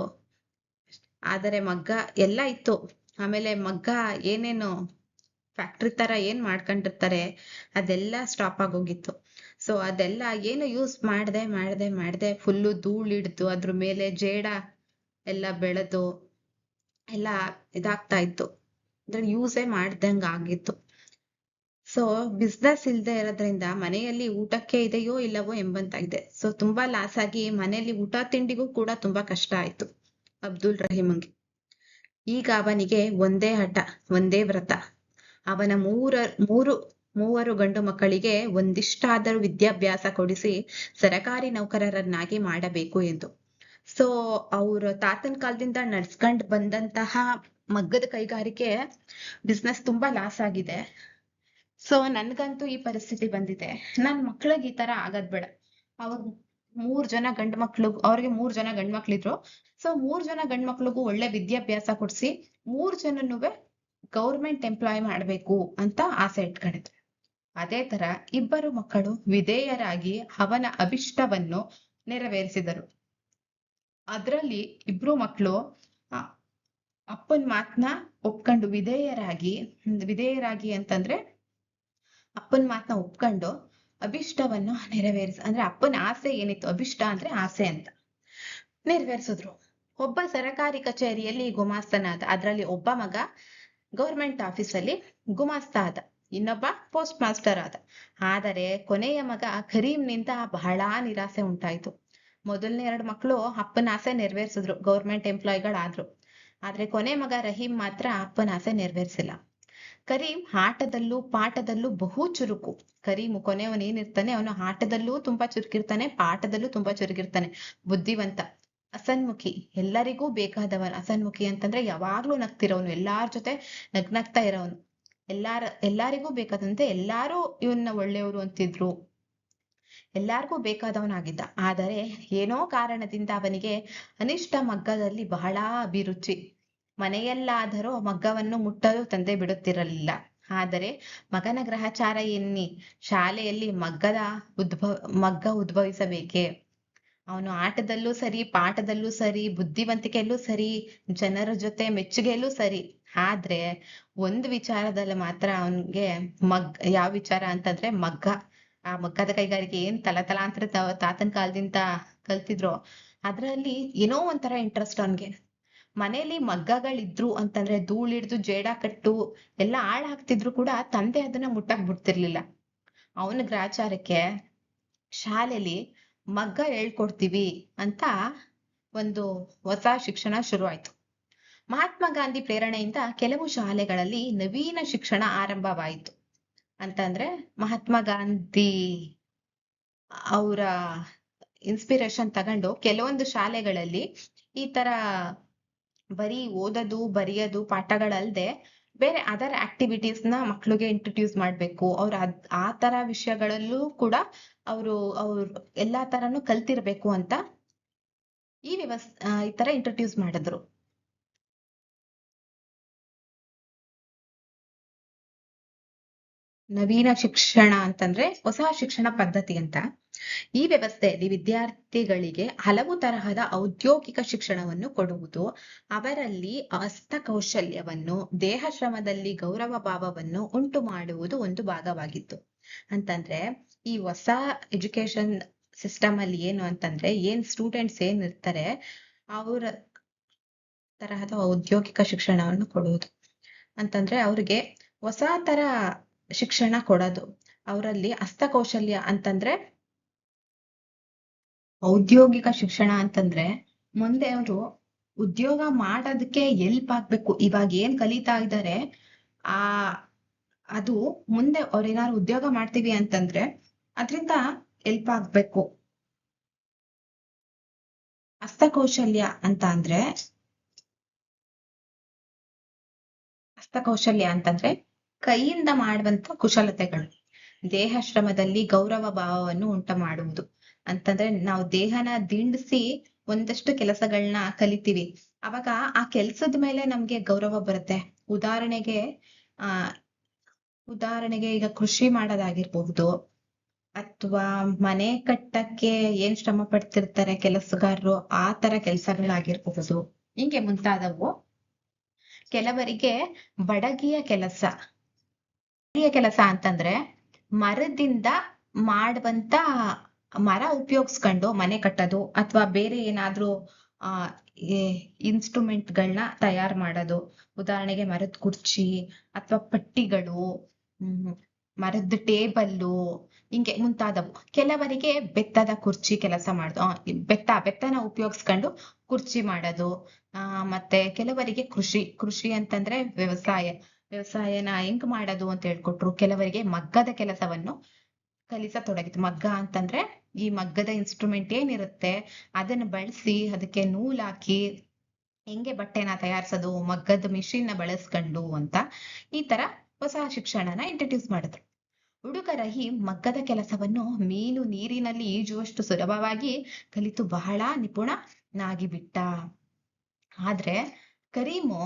ಆದರೆ ಮಗ್ಗ ಎಲ್ಲ ಇತ್ತು. ಆಮೇಲೆ ಮಗ್ಗ ಏನೇನು ಫ್ಯಾಕ್ಟ್ರಿ ತರ ಏನ್ ಮಾಡ್ಕೊಂಡಿರ್ತಾರೆ ಅದೆಲ್ಲ ಸ್ಟಾಪ್ ಆಗೋಗಿತ್ತು. ಸೊ ಅದೆಲ್ಲ ಏನು ಯೂಸ್ ಮಾಡ್ದೆ ಫುಲ್ಲು ಧೂಳಿಡ್ದು ಅದ್ರ ಮೇಲೆ ಜೇಡ ಎಲ್ಲ ಬೆಳೆದು ಎಲ್ಲ ಇದಾಗ್ತಾ ಇತ್ತು, ಅಂದ್ರೆ ಯೂಸೇ ಮಾಡ್ದಂಗ ಆಗಿತ್ತು. ಸೊ ಬಿಸ್ನೆಸ್ ಇಲ್ದೆ ಇರೋದ್ರಿಂದ ಮನೆಯಲ್ಲಿ ಊಟಕ್ಕೆ ಇದೆಯೋ ಇಲ್ಲವೋ ಎಂಬಂತಾಗಿದೆ. ಸೊ ತುಂಬಾ ಲಾಸ್ ಆಗಿ ಮನೆಯಲ್ಲಿ ಊಟ ತಿಂಡಿಗೂ ಕೂಡ ತುಂಬಾ ಕಷ್ಟ ಆಯ್ತು ಅಬ್ದುಲ್ ರಹೀಮ್ಗೆ. ಈಗ ಅವನಿಗೆ ಒಂದೇ ಹಠ, ಒಂದೇ ವ್ರತ. ಅವನ ಮೂವರು ಗಂಡು ಮಕ್ಕಳಿಗೆ ಒಂದಿಷ್ಟಾದರೂ ವಿದ್ಯಾಭ್ಯಾಸ ಕೊಡಿಸಿ ಸರಕಾರಿ ನೌಕರರನ್ನಾಗಿ ಮಾಡಬೇಕು ಎಂದು. ಸೊ ಅವ್ರ ತಾತನ ಕಾಲದಿಂದ ನಡ್ಸ್ಕೊಂಡ್ ಬಂದಂತಹ ಮಗ್ಗದ ಕೈಗಾರಿಕೆ ಬಿಸ್ನೆಸ್ ತುಂಬಾ ಲಾಸ್ ಆಗಿದೆ. ಸೊ ನನ್ಗಂತೂ ಈ ಪರಿಸ್ಥಿತಿ ಬಂದಿದೆ. ನನ್ ಮಕ್ಳಿಗೆ ಈ ತರ ಆಗದ್ ಬೇಡ. ಅವ್ರ 3 ಜನ ಗಂಡ್ ಮಕ್ಳು, ಅವ್ರಿಗೆ 3 ಜನ ಗಂಡ್ ಮಕ್ಳಿದ್ರು. ಸೊ 3 ಜನ ಗಂಡ್ ಮಕ್ಳಿಗೂ ಒಳ್ಳೆ ವಿದ್ಯಾಭ್ಯಾಸ ಕೊಡ್ಸಿ 3 ಜನನುವೆ ಗೌರ್ಮೆಂಟ್ ಎಂಪ್ಲಾಯ್ ಮಾಡ್ಬೇಕು ಅಂತ ಆಸೆ ಇಟ್ಕೊಂಡಿದ್ರು. ಅದೇ ತರ ಇಬ್ಬರು ಮಕ್ಕಳು ವಿಧೇಯರಾಗಿ ಅವನ ಅಭಿಷ್ಟವನ್ನು ನೆರವೇರಿಸಿದರು. ಅದ್ರಲ್ಲಿ ಇಬ್ರು ಮಕ್ಕಳು ಅಪ್ಪನ್ ಮಾತನ್ನ ಒಪ್ಕೊಂಡು ವಿಧೇಯರಾಗಿ ಅಂತಂದ್ರೆ ಅಪ್ಪನ್ ಮಾತನ್ನ ಒಪ್ಕೊಂಡು ಅಭಿಷ್ಟವನ್ನು ಅಂದ್ರೆ ಅಪ್ಪನ ಆಸೆ ಏನಿತ್ತು, ಅಭಿಷ್ಟ ಅಂದ್ರೆ ಆಸೆ ಅಂತ, ನೆರವೇರಿಸಿದ್ರು. ಒಬ್ಬ ಸರಕಾರಿ ಕಚೇರಿಯಲ್ಲಿ ಗುಮಾಸ್ತನಾದ. ಅದರಲ್ಲಿ ಒಬ್ಬ ಮಗ ಗೌರ್ಮೆಂಟ್ ಆಫೀಸಲ್ಲಿ ಗುಮಾಸ್ತ ಆದ, ಇನ್ನೊಬ್ಬ ಪೋಸ್ಟ್ ಮಾಸ್ಟರ್ ಆದ. ಆದರೆ ಕೊನೆಯ ಮಗ ಕರೀಂನಿಂದ ಬಹಳ ನಿರಾಸೆ ಉಂಟಾಯಿತು. ಮೊದಲನೇ 2 ಮಕ್ಕಳು ಅಪ್ಪನ ಆಸೆ ನೆರವೇರಿಸಿದ್ರು, ಗೌರ್ಮೆಂಟ್ ಎಂಪ್ಲಾಯಿಗಳಾದ್ರು. ಆದ್ರೆ ಕೊನೆ ಮಗ ರಹೀಂ ಮಾತ್ರ ಅಪ್ಪನ ಆಸೆ ನೆರವೇರಿಸಿಲ್ಲ. ಕರೀಂ ಆಟದಲ್ಲೂ ಪಾಠದಲ್ಲೂ ಬಹು ಚುರುಕು. ಕರೀಂ ಕೊನೆಯವನು ಏನಿರ್ತಾನೆ, ಅವನು ಆಟದಲ್ಲೂ ತುಂಬಾ ಚುರುಕಿರ್ತಾನೆ, ಪಾಠದಲ್ಲೂ ತುಂಬಾ ಚುರುಕಿರ್ತಾನೆ, ಬುದ್ಧಿವಂತ, ಹಸನ್ಮುಖಿ, ಎಲ್ಲರಿಗೂ ಬೇಕಾದವನು. ಹಸನ್ಮುಖಿ ಅಂತಂದ್ರೆ ಯಾವಾಗ್ಲೂ ನಗ್ತಿರೋನು, ಎಲ್ಲಾರ ಜೊತೆ ನಗ್ನಗ್ತಾ ಇರೋನು, ಎಲ್ಲಾರಿಗೂ ಬೇಕಾದಂತೆ ಎಲ್ಲಾರು ಇವನ್ನ ಒಳ್ಳೆಯವರು ಅಂತಿದ್ರು, ಎಲ್ಲಾರ್ಗೂ ಬೇಕಾದವನಾಗಿದ್ದ. ಆದರೆ ಏನೋ ಕಾರಣದಿಂದ ಅವನಿಗೆ ಅನಿಷ್ಟ ಮಗ್ಗದಲ್ಲಿ ಬಹಳ ಅಭಿರುಚಿ. ಮನೆಯಲ್ಲಾದರೂ ಮಗ್ಗವನ್ನು ಮುಟ್ಟಲು ತಂದೆ ಬಿಡುತ್ತಿರಲಿಲ್ಲ. ಆದರೆ ಮಗನ ಗ್ರಹಚಾರ ಎನ್ನಿ ಶಾಲೆಯಲ್ಲಿ ಮಗ್ಗ ಉದ್ಭವಿಸಬೇಕೆ. ಅವನು ಆಟದಲ್ಲೂ ಸರಿ, ಪಾಠದಲ್ಲೂ ಸರಿ, ಬುದ್ಧಿವಂತಿಕೆಯಲ್ಲೂ ಸರಿ, ಜನರ ಜೊತೆ ಮೆಚ್ಚುಗೆಯಲ್ಲೂ ಸರಿ. ಆದ್ರೆ ಒಂದು ವಿಚಾರದಲ್ಲಿ ಮಾತ್ರ ಅವನ್ಗೆ ಯಾವ ವಿಚಾರ ಅಂತಂದ್ರೆ ಮಗ್ಗ. ಆ ಮಗ್ಗದ ಕೈಗಾರಿಕೆ ಏನ್ ತಲತಲಾಂತರ ತಾತನ ಕಾಲದಿಂದ ಕಲ್ತಿದ್ರು, ಅದ್ರಲ್ಲಿ ಏನೋ ಒಂಥರ ಇಂಟ್ರೆಸ್ಟ್ ಅವನ್ಗೆ. ಮನೇಲಿ ಮಗ್ಗಗಳಿದ್ರು ಅಂತಂದ್ರೆ ಧೂಳಿಡ್ದು ಜೇಡ ಕಟ್ಟು ಎಲ್ಲ ಹಾಳ್ ಹಾಕ್ತಿದ್ರು ಕೂಡ ತಂದೆ ಅದನ್ನ ಮುಟ್ಟಕ್ ಬಿಡ್ತಿರ್ಲಿಲ್ಲ. ಅವನ ಗ್ರಾಚಾರಕ್ಕೆ ಶಾಲೆಲಿ ಮಗ್ಗ ಹೇಳ್ಕೊಡ್ತೀವಿ ಅಂತ ಒಂದು ಹೊಸ ಶಿಕ್ಷಣ ಶುರು ಆಯ್ತು. ಮಹಾತ್ಮ ಗಾಂಧಿ ಪ್ರೇರಣೆಯಿಂದ ಕೆಲವು ಶಾಲೆಗಳಲ್ಲಿ ನವೀನ ಶಿಕ್ಷಣ ಆರಂಭವಾಯಿತು. ಅಂತಂದ್ರೆ ಮಹಾತ್ಮ ಗಾಂಧಿ ಅವರ ಇನ್ಸ್ಪಿರೇಷನ್ ತಗೊಂಡು ಕೆಲವೊಂದು ಶಾಲೆಗಳಲ್ಲಿ ಈ ತರ ಬರೀ ಓದೋದು ಬರೆಯೋದು ಪಾಠಗಳಲ್ದೆ ಬೇರೆ ಅದರ್ ಆಕ್ಟಿವಿಟೀಸ್ ನ ಮಕ್ಳಿಗೆ ಇಂಟ್ರೊಡ್ಯೂಸ್ ಮಾಡ್ಬೇಕು. ಅವ್ರ ಆ ತರ ವಿಷಯಗಳಲ್ಲೂ ಕೂಡ ಅವ್ರು ಎಲ್ಲಾ ತರನು ಕಲ್ತಿರ್ಬೇಕು ಅಂತ ಈ ತರ ಇಂಟ್ರೊಡ್ಯೂಸ್ ಮಾಡಿದ್ರು. ನವೀನ ಶಿಕ್ಷಣ ಅಂತಂದ್ರೆ ಹೊಸ ಶಿಕ್ಷಣ ಪದ್ಧತಿ ಅಂತ. ಈ ವ್ಯವಸ್ಥೆಯಲ್ಲಿ ವಿದ್ಯಾರ್ಥಿಗಳಿಗೆ ಹಲವು ತರಹದ ಔದ್ಯೋಗಿಕ ಶಿಕ್ಷಣವನ್ನು ಕೊಡುವುದು, ಅವರಲ್ಲಿ ಹಸ್ತಕೌಶಲ್ಯವನ್ನು, ದೇಹ ಶ್ರಮದಲ್ಲಿ ಗೌರವ ಭಾವವನ್ನು ಉಂಟು ಮಾಡುವುದು ಒಂದು ಭಾಗವಾಗಿತ್ತು. ಅಂತಂದ್ರೆ ಈ ಹೊಸ ಎಜುಕೇಶನ್ ಸಿಸ್ಟಮ್ ಅಲ್ಲಿ ಏನು ಅಂತಂದ್ರೆ, ಏನ್ ಸ್ಟೂಡೆಂಟ್ಸ್ ಏನಿರ್ತಾರೆ ಅವರ ತರಹದ ಔದ್ಯೋಗಿಕ ಶಿಕ್ಷಣವನ್ನು ಕೊಡುವುದು. ಅಂತಂದ್ರೆ ಅವ್ರಿಗೆ ಹೊಸ ತರ ಶಿಕ್ಷಣ ಕೊಡೋದು. ಅವರಲ್ಲಿ ಹಸ್ತಕೌಶಲ್ಯ ಅಂತಂದ್ರೆ, ಔದ್ಯೋಗಿಕ ಶಿಕ್ಷಣ ಅಂತಂದ್ರೆ ಮುಂದೆ ಅವರು ಉದ್ಯೋಗ ಮಾಡೋದಕ್ಕೆ ಎಲ್ಪ್ ಆಗ್ಬೇಕು. ಇವಾಗ ಏನ್ ಕಲಿತಾ ಇದ್ದಾರೆ ಅದು ಮುಂದೆ ಅವ್ರ ಏನಾದ್ರು ಉದ್ಯೋಗ ಮಾಡ್ತೀವಿ ಅಂತಂದ್ರೆ ಅದ್ರಿಂದ ಎಲ್ಪ್ ಆಗ್ಬೇಕು. ಹಸ್ತಕೌಶಲ್ಯ ಅಂತಂದ್ರೆ ಕೈಯಿಂದ ಮಾಡುವಂತ ಕುಶಲತೆಗಳು, ದೇಹ ಶ್ರಮದಲ್ಲಿ ಗೌರವ ಭಾವವನ್ನು ಉಂಟ ಮಾಡುವುದು. ಅಂತಂದ್ರೆ ನಾವು ದೇಹನ ದಿಂಡಿಸಿ ಒಂದಷ್ಟು ಕೆಲಸಗಳನ್ನ ಕಲಿತೀವಿ, ಅವಾಗ ಆ ಕೆಲ್ಸದ ಮೇಲೆ ನಮ್ಗೆ ಗೌರವ ಬರುತ್ತೆ. ಉದಾಹರಣೆಗೆ ಈಗ ಕೃಷಿ ಮಾಡೋದಾಗಿರ್ಬಹುದು, ಅಥವಾ ಮನೆ ಕಟ್ಟಕ್ಕೆ ಏನ್ ಶ್ರಮ ಪಡ್ತಿರ್ತಾರೆ ಕೆಲಸಗಾರರು, ಆ ತರ ಕೆಲ್ಸಗಳಾಗಿರ್ಬಹುದು, ಹಿಂಗೆ ಮುಂತಾದವು. ಕೆಲವರಿಗೆ ಬಡಗಿಯ ಕೆಲಸ ಅಂತಂದ್ರೆ ಮರದಿಂದ ಮಾಡುವಂತ, ಮರ ಉಪಯೋಗಿಸ್ಕೊಂಡು ಮನೆ ಕಟ್ಟೋದು, ಅಥವಾ ಬೇರೆ ಏನಾದ್ರೂ ಇನ್ಸ್ಟ್ರೂಮೆಂಟ್ಗಳನ್ನ ತಯಾರು ಮಾಡೋದು. ಉದಾಹರಣೆಗೆ ಮರದ ಕುರ್ಚಿ ಅಥವಾ ಪಟ್ಟಿಗಳು, ಮರದ ಟೇಬಲ್ಲು, ಹಿಂಗೆ ಮುಂತಾದವು. ಕೆಲವರಿಗೆ ಬೆತ್ತದ ಕುರ್ಚಿ ಕೆಲಸ ಮಾಡೋದು, ಬೆತ್ತನ ಉಪಯೋಗಿಸ್ಕೊಂಡು ಕುರ್ಚಿ ಮಾಡೋದು. ಮತ್ತೆ ಕೆಲವರಿಗೆ ಕೃಷಿ ಅಂತಂದ್ರೆ ವ್ಯವಸಾಯನ ಹೆಂಗ್ ಮಾಡೋದು ಅಂತ ಹೇಳ್ಕೊಟ್ರು. ಕೆಲವರಿಗೆ ಮಗ್ಗದ ಕೆಲಸವನ್ನು ಕಲಿಸತೊಡಗಿತು. ಮಗ್ಗ ಅಂತಂದ್ರೆ ಈ ಮಗ್ಗದ ಇನ್ಸ್ಟ್ರೂಮೆಂಟ್ ಏನಿರುತ್ತೆ ಅದನ್ನ ಬಳಸಿ ಅದಕ್ಕೆ ನೂಲ್ ಹಾಕಿ ಹೆಂಗೆ ಬಟ್ಟೆನ ತಯಾರಿಸೋದು, ಮಗ್ಗದ ಮಿಷಿನ್ ನ ಬಳಸ್ಕೊಂಡು ಅಂತ ಈ ತರ ಹೊಸ ಶಿಕ್ಷಣನ ಇಂಟ್ರೊಡ್ಯೂಸ್ ಮಾಡಿದ್ರು. ಹುಡುಗ ರಹೀಂ ಮಗ್ಗದ ಕೆಲಸವನ್ನು ಮೀನು ನೀರಿನಲ್ಲಿ ಈಜುವಷ್ಟು ಸುಲಭವಾಗಿ ಕಲಿತು ಬಹಳ ನಿಪುಣನಾಗಿಬಿಟ್ಟ. ಆದ್ರೆ ಕರೀಮು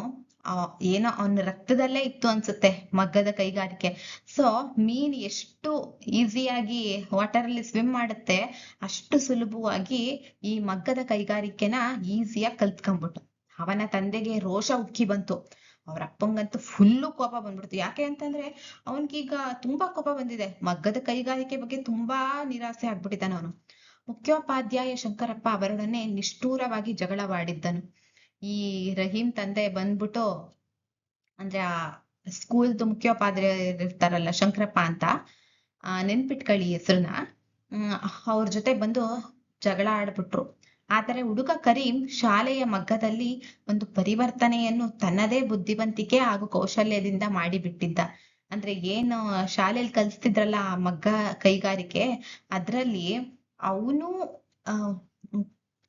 ಏನೋ ಅವನ ರಕ್ತದಲ್ಲೇ ಇತ್ತು ಅನ್ಸುತ್ತೆ ಮಗ್ಗದ ಕೈಗಾರಿಕೆ. ಸೊ ಮೀನ್ ಎಷ್ಟು ಈಸಿಯಾಗಿ ವಾಟರ್ ಅಲ್ಲಿ ಸ್ವಿಮ್ ಮಾಡುತ್ತೆ, ಅಷ್ಟು ಸುಲಭವಾಗಿ ಈ ಮಗ್ಗದ ಕೈಗಾರಿಕೆನ ಈಸಿಯಾಗಿ ಕಲ್ತ್ಕೊಂಡ್ಬಿಟ್ಟು. ಅವನ ತಂದೆಗೆ ರೋಷ ಉಕ್ಕಿ ಬಂತು. ಅವ್ರ ಅಪ್ಪಂಗಂತೂ ಫುಲ್ಲು ಕೋಪ ಬಂದ್ಬಿಡ್ತು. ಯಾಕೆ ಅಂತಂದ್ರೆ ಅವನ್ಗೀಗ ತುಂಬಾ ಕೋಪ ಬಂದಿದೆ, ಮಗ್ಗದ ಕೈಗಾರಿಕೆ ಬಗ್ಗೆ ತುಂಬಾ ನಿರಾಸೆ ಆಗ್ಬಿಟ್ಟಿದ್ದಾನ ಅವನು. ಮುಖ್ಯೋಪಾಧ್ಯಾಯ ಶಂಕರಪ್ಪ ಅವರೊಡನೆ ನಿಷ್ಠೂರವಾಗಿ ಜಗಳವಾಡಿದ್ದನು. ಈ ರಹೀಂ ತಂದೆ ಬಂದ್ಬಿಟ್ಟು ಅಂದ್ರೆ ಆ ಸ್ಕೂಲ್ದು ಮುಖ್ಯೋಪಾಧ್ಯಾಯ ಇರ್ತಾರಲ್ಲ ಶಂಕರಪ್ಪ ಅಂತ, ನೆನ್ಪಿಟ್ಕೊಳ್ಳಿ ಹೆಸರನ್ನ. ಅವ್ರ ಜೊತೆ ಬಂದು ಜಗಳ ಆಡ್ಬಿಟ್ರು. ಆದರೆ ಹುಡುಗ ಕರೀಂ ಶಾಲೆಯ ಮಗ್ಗದಲ್ಲಿ ಒಂದು ಪರಿವರ್ತನೆಯನ್ನು ತನ್ನದೇ ಬುದ್ಧಿವಂತಿಕೆ ಹಾಗೂ ಕೌಶಲ್ಯದಿಂದ ಮಾಡಿಬಿಟ್ಟಿದ್ದ. ಅಂದ್ರೆ ಏನು ಶಾಲೆಯಲ್ಲಿ ಕಲಿಸ್ತಿದ್ರಲ್ಲ ಆ ಮಗ್ಗ ಕೈಗಾರಿಕೆ, ಅದ್ರಲ್ಲಿ ಅವನು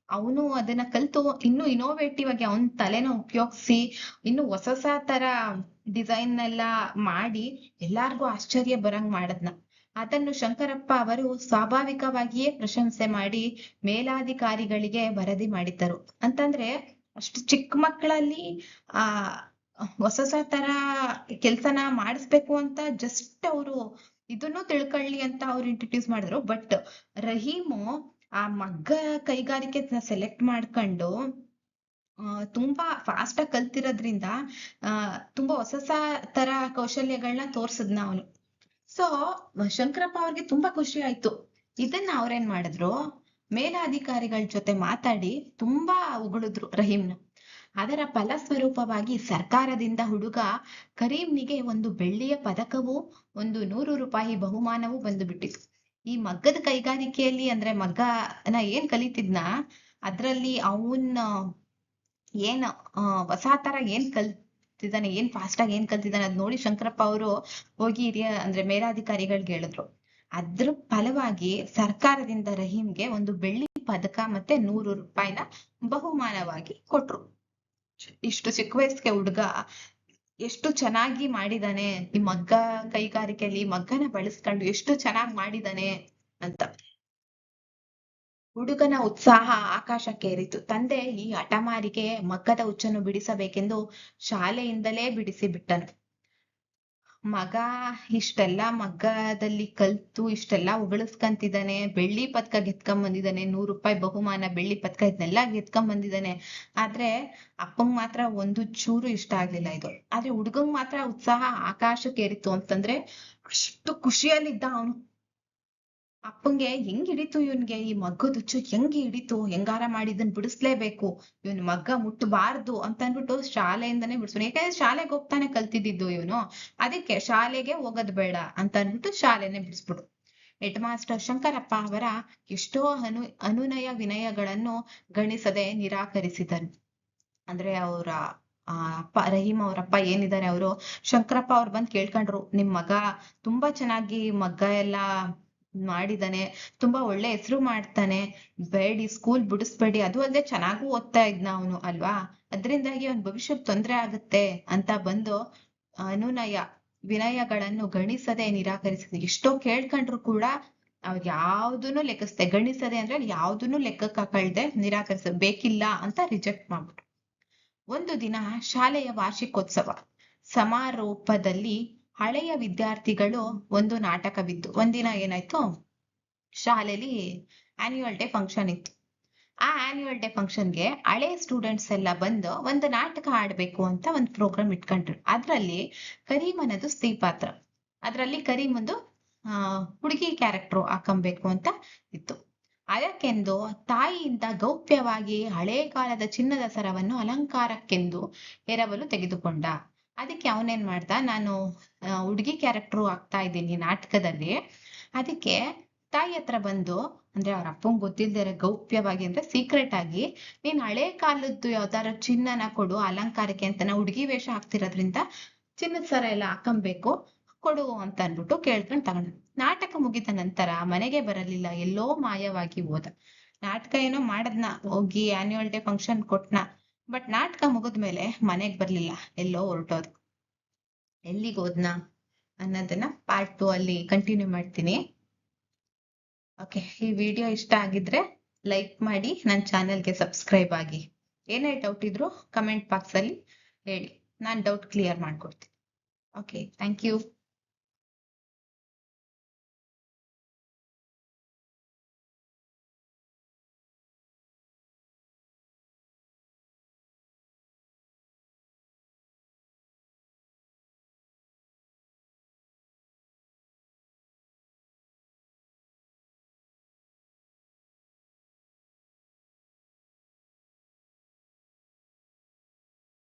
ಅವನು ಅದನ್ನ ಕಲ್ತು ಇನ್ನು ಇನೋವೇಟಿವ್ ಆಗಿ ಅವನ್ ತಲೆನ ಉಪಯೋಗಿಸಿ ಇನ್ನು ಹೊಸ ತರ ಡಿಸೈನ್ ಎಲ್ಲ ಮಾಡಿ ಎಲ್ಲಾರ್ಗೂ ಆಶ್ಚರ್ಯ ಬರಂಗ್ ಮಾಡದ್ನ. ಅದನ್ನು ಶಂಕರಪ್ಪ ಅವರು ಸ್ವಾಭಾವಿಕವಾಗಿಯೇ ಪ್ರಶಂಸೆ ಮಾಡಿ ಮೇಲಾಧಿಕಾರಿಗಳಿಗೆ ವರದಿ ಮಾಡಿದ್ದರು. ಅಂತಂದ್ರೆ ಅಷ್ಟು ಚಿಕ್ಕ ಮಕ್ಕಳಲ್ಲಿ ಆ ಹೊಸ ತರ ಕೆಲ್ಸನ ಮಾಡಿಸ್ಬೇಕು ಅಂತ ಜಸ್ಟ್ ಅವರು ಇದನ್ನು ತಿಳ್ಕೊಳ್ಳಿ ಅಂತ ಅವ್ರು ಇಂಟ್ರೊಡ್ಯೂಸ್ ಮಾಡಿದ್ರು. ಬಟ್ ರಹೀಮು ಆ ಮಗ್ಗ ಕೈಗಾರಿಕೆ ಸೆಲೆಕ್ಟ್ ಮಾಡ್ಕೊಂಡು ತುಂಬಾ ಫಾಸ್ಟ್ ಆಗಿ ಕಲ್ತಿರೋದ್ರಿಂದ ತುಂಬಾ ಹೊಸ ತರ ಕೌಶಲ್ಯಗಳನ್ನ ತೋರ್ಸದ್ನ ಅವನು. ಸೊ ಶಂಕರಪ್ಪ ಅವ್ರಿಗೆ ತುಂಬಾ ಖುಷಿ ಆಯ್ತು. ಇದನ್ನ ಅವ್ರೇನ್ ಮಾಡಿದ್ರು, ಮೇಲಾಧಿಕಾರಿಗಳ ಜೊತೆ ಮಾತಾಡಿ ತುಂಬಾ ಹೊಗಳಿದ್ರು ರಹೀಂನ. ಅದರ ಫಲಸ್ವರೂಪವಾಗಿ ಸರ್ಕಾರದಿಂದ ಹುಡುಗ ಕರೀಂನಿಗೆ ಒಂದು ಬೆಳ್ಳಿಯ ಪದಕವೂ ಒಂದು 100 ರೂಪಾಯಿ ಬಹುಮಾನವೂ ಬಂದು ಬಿಟ್ಟಿತ್ತು. ಈ ಮಗ್ಗದ ಕೈಗಾರಿಕೆಯಲ್ಲಿ ಅಂದ್ರೆ ಮಗ್ಗನ ಏನ್ ಕಲಿತಿದ್ನ ಅದ್ರಲ್ಲಿ ಅವನ್ ಏನ್ ಹೊಸ ತರ ಏನ್ ಕಲ್ತಿದ್ದಾನೆ, ಏನ್ ಫಾಸ್ಟ್ ಆಗಿ ಏನ್ ಕಲ್ತಿದ್ದಾನೆ ಅದ್ ನೋಡಿ ಶಂಕರಪ್ಪ ಅವರು ಹೋಗಿ ಹಿರಿಯ ಅಂದ್ರೆ ಮೇಲಾಧಿಕಾರಿಗಳ್ಗೆ ಹೇಳಿದ್ರು. ಅದ್ರ ಫಲವಾಗಿ ಸರ್ಕಾರದಿಂದ ರಹೀಂಗೆ ಒಂದು ಬೆಳ್ಳಿ ಪದಕ ಮತ್ತೆ 100 ರೂಪಾಯಿನ ಬಹುಮಾನವಾಗಿ ಕೊಟ್ರು. ಇಷ್ಟು ಚಿಕ್ಕ ವಯಸ್ಸಿಗೆ ಹುಡುಗ ಎಷ್ಟು ಚೆನ್ನಾಗಿ ಮಾಡಿದಾನೆ ಈ ಮಗ್ಗ ಕೈಗಾರಿಕೆಯಲ್ಲಿ ಮಗ್ಗನ ಬಳಸ್ಕೊಂಡು ಎಷ್ಟು ಚೆನ್ನಾಗಿ ಮಾಡಿದಾನೆ ಅಂತ. ಹುಡುಗನ ಉತ್ಸಾಹ ಆಕಾಶಕ್ಕೇರಿತು. ತಂದೆ ಈ ಹಠಮಾರಿಗೆ ಮಗ್ಗದ ಹುಚ್ಚನ್ನು ಬಿಡಿಸಬೇಕೆಂದು ಶಾಲೆಯಿಂದಲೇ ಬಿಡಿಸಿ ಬಿಟ್ಟನು. ಮಗ ಇಷ್ಟೆಲ್ಲಾ ಮಗ್ಗದಲ್ಲಿ ಕಲ್ತು ಇಷ್ಟೆಲ್ಲಾ ಉಗಳಿಸ್ಕಂತಿದ್ದಾನೆ, ಬೆಳ್ಳಿ ಪದಕ ಗೆದ್ಕೊಂಡ್ ಬಂದಿದ್ದಾನೆ, 100 ರೂಪಾಯಿ ಬಹುಮಾನ, ಬೆಳ್ಳಿ ಪದಕ ಇದನ್ನೆಲ್ಲಾ ಗೆದ್ಕೊಂಡ್ ಬಂದಿದ್ದಾನೆ. ಆದ್ರೆ ಅಪ್ಪಂಗ್ ಮಾತ್ರ ಒಂದು ಚೂರು ಇಷ್ಟ ಆಗ್ಲಿಲ್ಲ ಇದು. ಆದ್ರೆ ಹುಡುಗಂಗ್ ಮಾತ್ರ ಉತ್ಸಾಹ ಆಕಾಶಕ್ಕೇರಿತು. ಅಂತಂದ್ರೆ ಅಷ್ಟು ಖುಷಿಯಲ್ಲಿದ್ದ ಅವನು. ಅಪ್ಪಂಗೆ ಹೆಂಗ್ ಹಿಡಿತು ಇವನ್ಗೆ ಈ ಮಗ್ಗದ ಹುಚ್ಚು, ಹೆಂಗ್ ಹಿಡಿತು, ಹೆಂಗಾರ ಮಾಡಿ ಇದನ್ ಬಿಡಿಸ್ಲೇಬೇಕು, ಇವನ್ ಮಗ್ಗ ಮುಟ್ಟಬಾರ್ದು ಅಂತ ಅನ್ಬಿಟ್ಟು ಶಾಲೆಯಿಂದಾನೇ ಬಿಡಿಸ್ಬಿಡು. ಯಾಕಂದ್ರೆ ಶಾಲೆಗೆ ಹೋಗ್ತಾನೆ ಕಲ್ತಿದ್ದು ಇವನು, ಅದಕ್ಕೆ ಶಾಲೆಗೆ ಹೋಗೋದ್ ಬೇಡ ಅಂತ ಅನ್ಬಿಟ್ಟು ಶಾಲೆನೆ ಬಿಡಿಸ್ಬಿಡು. ಹೆಡ್ ಮಾಸ್ಟರ್ ಶಂಕರಪ್ಪ ಅವರ ಎಷ್ಟೋ ಅನುನಯ ವಿನಯಗಳನ್ನು ಗಣಿಸದೆ ನಿರಾಕರಿಸಿದನು. ಅಂದ್ರೆ ಅವರ ಅಪ್ಪ ರಹೀಂ ಅವ್ರಪ್ಪ ಏನಿದ್ದಾರೆ ಅವರು ಶಂಕರಪ್ಪ ಅವ್ರು ಬಂದ್ ಕೇಳ್ಕೊಂಡ್ರು, ನಿಮ್ ಮಗ ತುಂಬಾ ಚೆನ್ನಾಗಿ ಮಗ್ಗ ಎಲ್ಲಾ ಮಾಡಿದಾನೆ, ತುಂಬಾ ಒಳ್ಳೆ ಹೆಸರು ಮಾಡ್ತಾನೆ, ಬೇಡಿ ಸ್ಕೂಲ್ ಬಿಡಿಸ್ಬೇಡಿ, ಅದು ಅಲ್ಲದೆ ಚೆನ್ನಾಗೂ ಓದ್ತಾ ಇದ್ನ ಅವನು ಅಲ್ವಾ, ಅದ್ರಿಂದಾಗಿ ಅವ್ನ್ ಭವಿಷ್ಯಕ್ಕೆ ತೊಂದ್ರೆ ಆಗುತ್ತೆ ಅಂತ ಬಂದು ಅನುನಯ ವಿನಯಗಳನ್ನು ಗಣಿಸದೆ ನಿರಾಕರಿಸಿದೆ. ಎಷ್ಟೋ ಕೇಳ್ಕೊಂಡ್ರು ಕೂಡ ಅವ್ರು ಯಾವ್ದನ್ನು ಲೆಕ್ಕಿಸ್ದೆ, ಗಣಿಸದೆ ಅಂದ್ರೆ ಯಾವ್ದನ್ನು ಲೆಕ್ಕಕ್ಕೆ ಹಾಕಳ್ದೆ ನಿರಾಕರಿಸ, ಬೇಕಿಲ್ಲ ಅಂತ ರಿಜೆಕ್ಟ್ ಮಾಡ್ಬಿಟ್ರು. ಒಂದು ದಿನ ಶಾಲೆಯ ವಾರ್ಷಿಕೋತ್ಸವ ಸಮಾರೋಪದಲ್ಲಿ ಹಳೆಯ ವಿದ್ಯಾರ್ಥಿಗಳು ಒಂದು ನಾಟಕವಿತ್ತು. ಒಂದಿನ ಏನಾಯ್ತು, ಶಾಲೆಯಲ್ಲಿ ಆನ್ಯುವಲ್ ಡೇ ಫಂಕ್ಷನ್ ಇತ್ತು. ಆ ಆನ್ಯುವಲ್ ಡೇ ಫಂಕ್ಷನ್ಗೆ ಹಳೆ ಸ್ಟೂಡೆಂಟ್ಸ್ ಎಲ್ಲ ಬಂದು ಒಂದು ನಾಟಕ ಆಡ್ಬೇಕು ಅಂತ ಒಂದು ಪ್ರೋಗ್ರಾಮ್ ಇಟ್ಕೊಂಡ್ರು. ಅದ್ರಲ್ಲಿ ಕರೀಮ್ ಅನ್ನೋದು ಸ್ತ್ರೀ ಪಾತ್ರ. ಅದ್ರಲ್ಲಿ ಕರೀಮ್ ಒಂದು ಹುಡುಗಿ ಕ್ಯಾರೆಕ್ಟರ್ ಹಾಕಂಬೇಕು ಅಂತ ಇತ್ತು. ಅದಕ್ಕೆಂದು ತಾಯಿಯಿಂದ ಗೌಪ್ಯವಾಗಿ ಹಳೆ ಕಾಲದ ಚಿನ್ನದ ಸರವನ್ನು ಅಲಂಕಾರಕ್ಕೆಂದು ಎರವಲು ತೆಗೆದುಕೊಂಡ. ಅದಕ್ಕೆ ಅವನೇನ್ ಮಾಡ್ದ, ನಾನು ಹುಡುಗಿ ಕ್ಯಾರೆಕ್ಟರ್ ಆಗ್ತಾ ಇದ್ದೀನಿ ನಾಟಕದಲ್ಲಿ, ಅದಕ್ಕೆ ತಾಯಿ ಹತ್ರ ಬಂದು, ಅಂದ್ರೆ ಅವ್ರ ಅಪ್ಪಂಗ್ ಗೊತ್ತಿಲ್ದೇ ಗೌಪ್ಯವಾಗಿ ಅಂದ್ರೆ ಸೀಕ್ರೆಟ್ ಆಗಿ, ನೀನ್ ಹಳೆ ಕಾಲದ್ದು ಯಾವ್ದಾರ ಚಿನ್ನನ ಕೊಡು ಅಲಂಕಾರಕ್ಕೆ ಅಂತ, ನಾವು ಹುಡುಗಿ ವೇಷ ಹಾಕ್ತಿರೋದ್ರಿಂದ ಚಿನ್ನದ ಸರ ಎಲ್ಲ ಹಾಕಂಬೇಕು, ಕೊಡು ಅಂತ ಅನ್ಬಿಟ್ಟು ಕೇಳ್ಕೊಂಡ್ ತಗೊಂಡ. ನಾಟಕ ಮುಗಿದ ನಂತರ ಮನೆಗೆ ಬರಲಿಲ್ಲ, ಎಲ್ಲೋ ಮಾಯವಾಗಿ ಹೋದ. ನಾಟಕ ಏನೋ ಮಾಡದ್ನ, ಹೋಗಿ ಆನ್ಯುವಲ್ ಡೇ ಫಂಕ್ಷನ್ ಕೊಟ್ನ, ಬಟ್ ನಾಟಕ ಮುಗಿದ್ಮೇಲೆ ಮನೆಗ್ ಬರ್ಲಿಲ್ಲ, ಎಲ್ಲೋ ಹೊರಟೋದು. ಎಲ್ಲಿಗೆ ಹೋದ್ನ ಅನ್ನೋದನ್ನ ಪಾರ್ಟ್ 2 ಅಲ್ಲಿ ಕಂಟಿನ್ಯೂ ಮಾಡ್ತೀನಿ. ಓಕೆ, ಈ ವಿಡಿಯೋ ಇಷ್ಟ ಆಗಿದ್ರೆ ಲೈಕ್ ಮಾಡಿ, ನನ್ನ ಚಾನೆಲ್ಗೆ ಸಬ್ಸ್ಕ್ರೈಬ್ ಆಗಿ. ಏನೇ ಡೌಟ್ ಇದ್ರು ಕಮೆಂಟ್ ಬಾಕ್ಸ್ ಅಲ್ಲಿ ಹೇಳಿ, ನಾನು ಡೌಟ್ ಕ್ಲಿಯರ್ ಮಾಡ್ಕೊಡ್ತೀನಿ. Okay, thank you.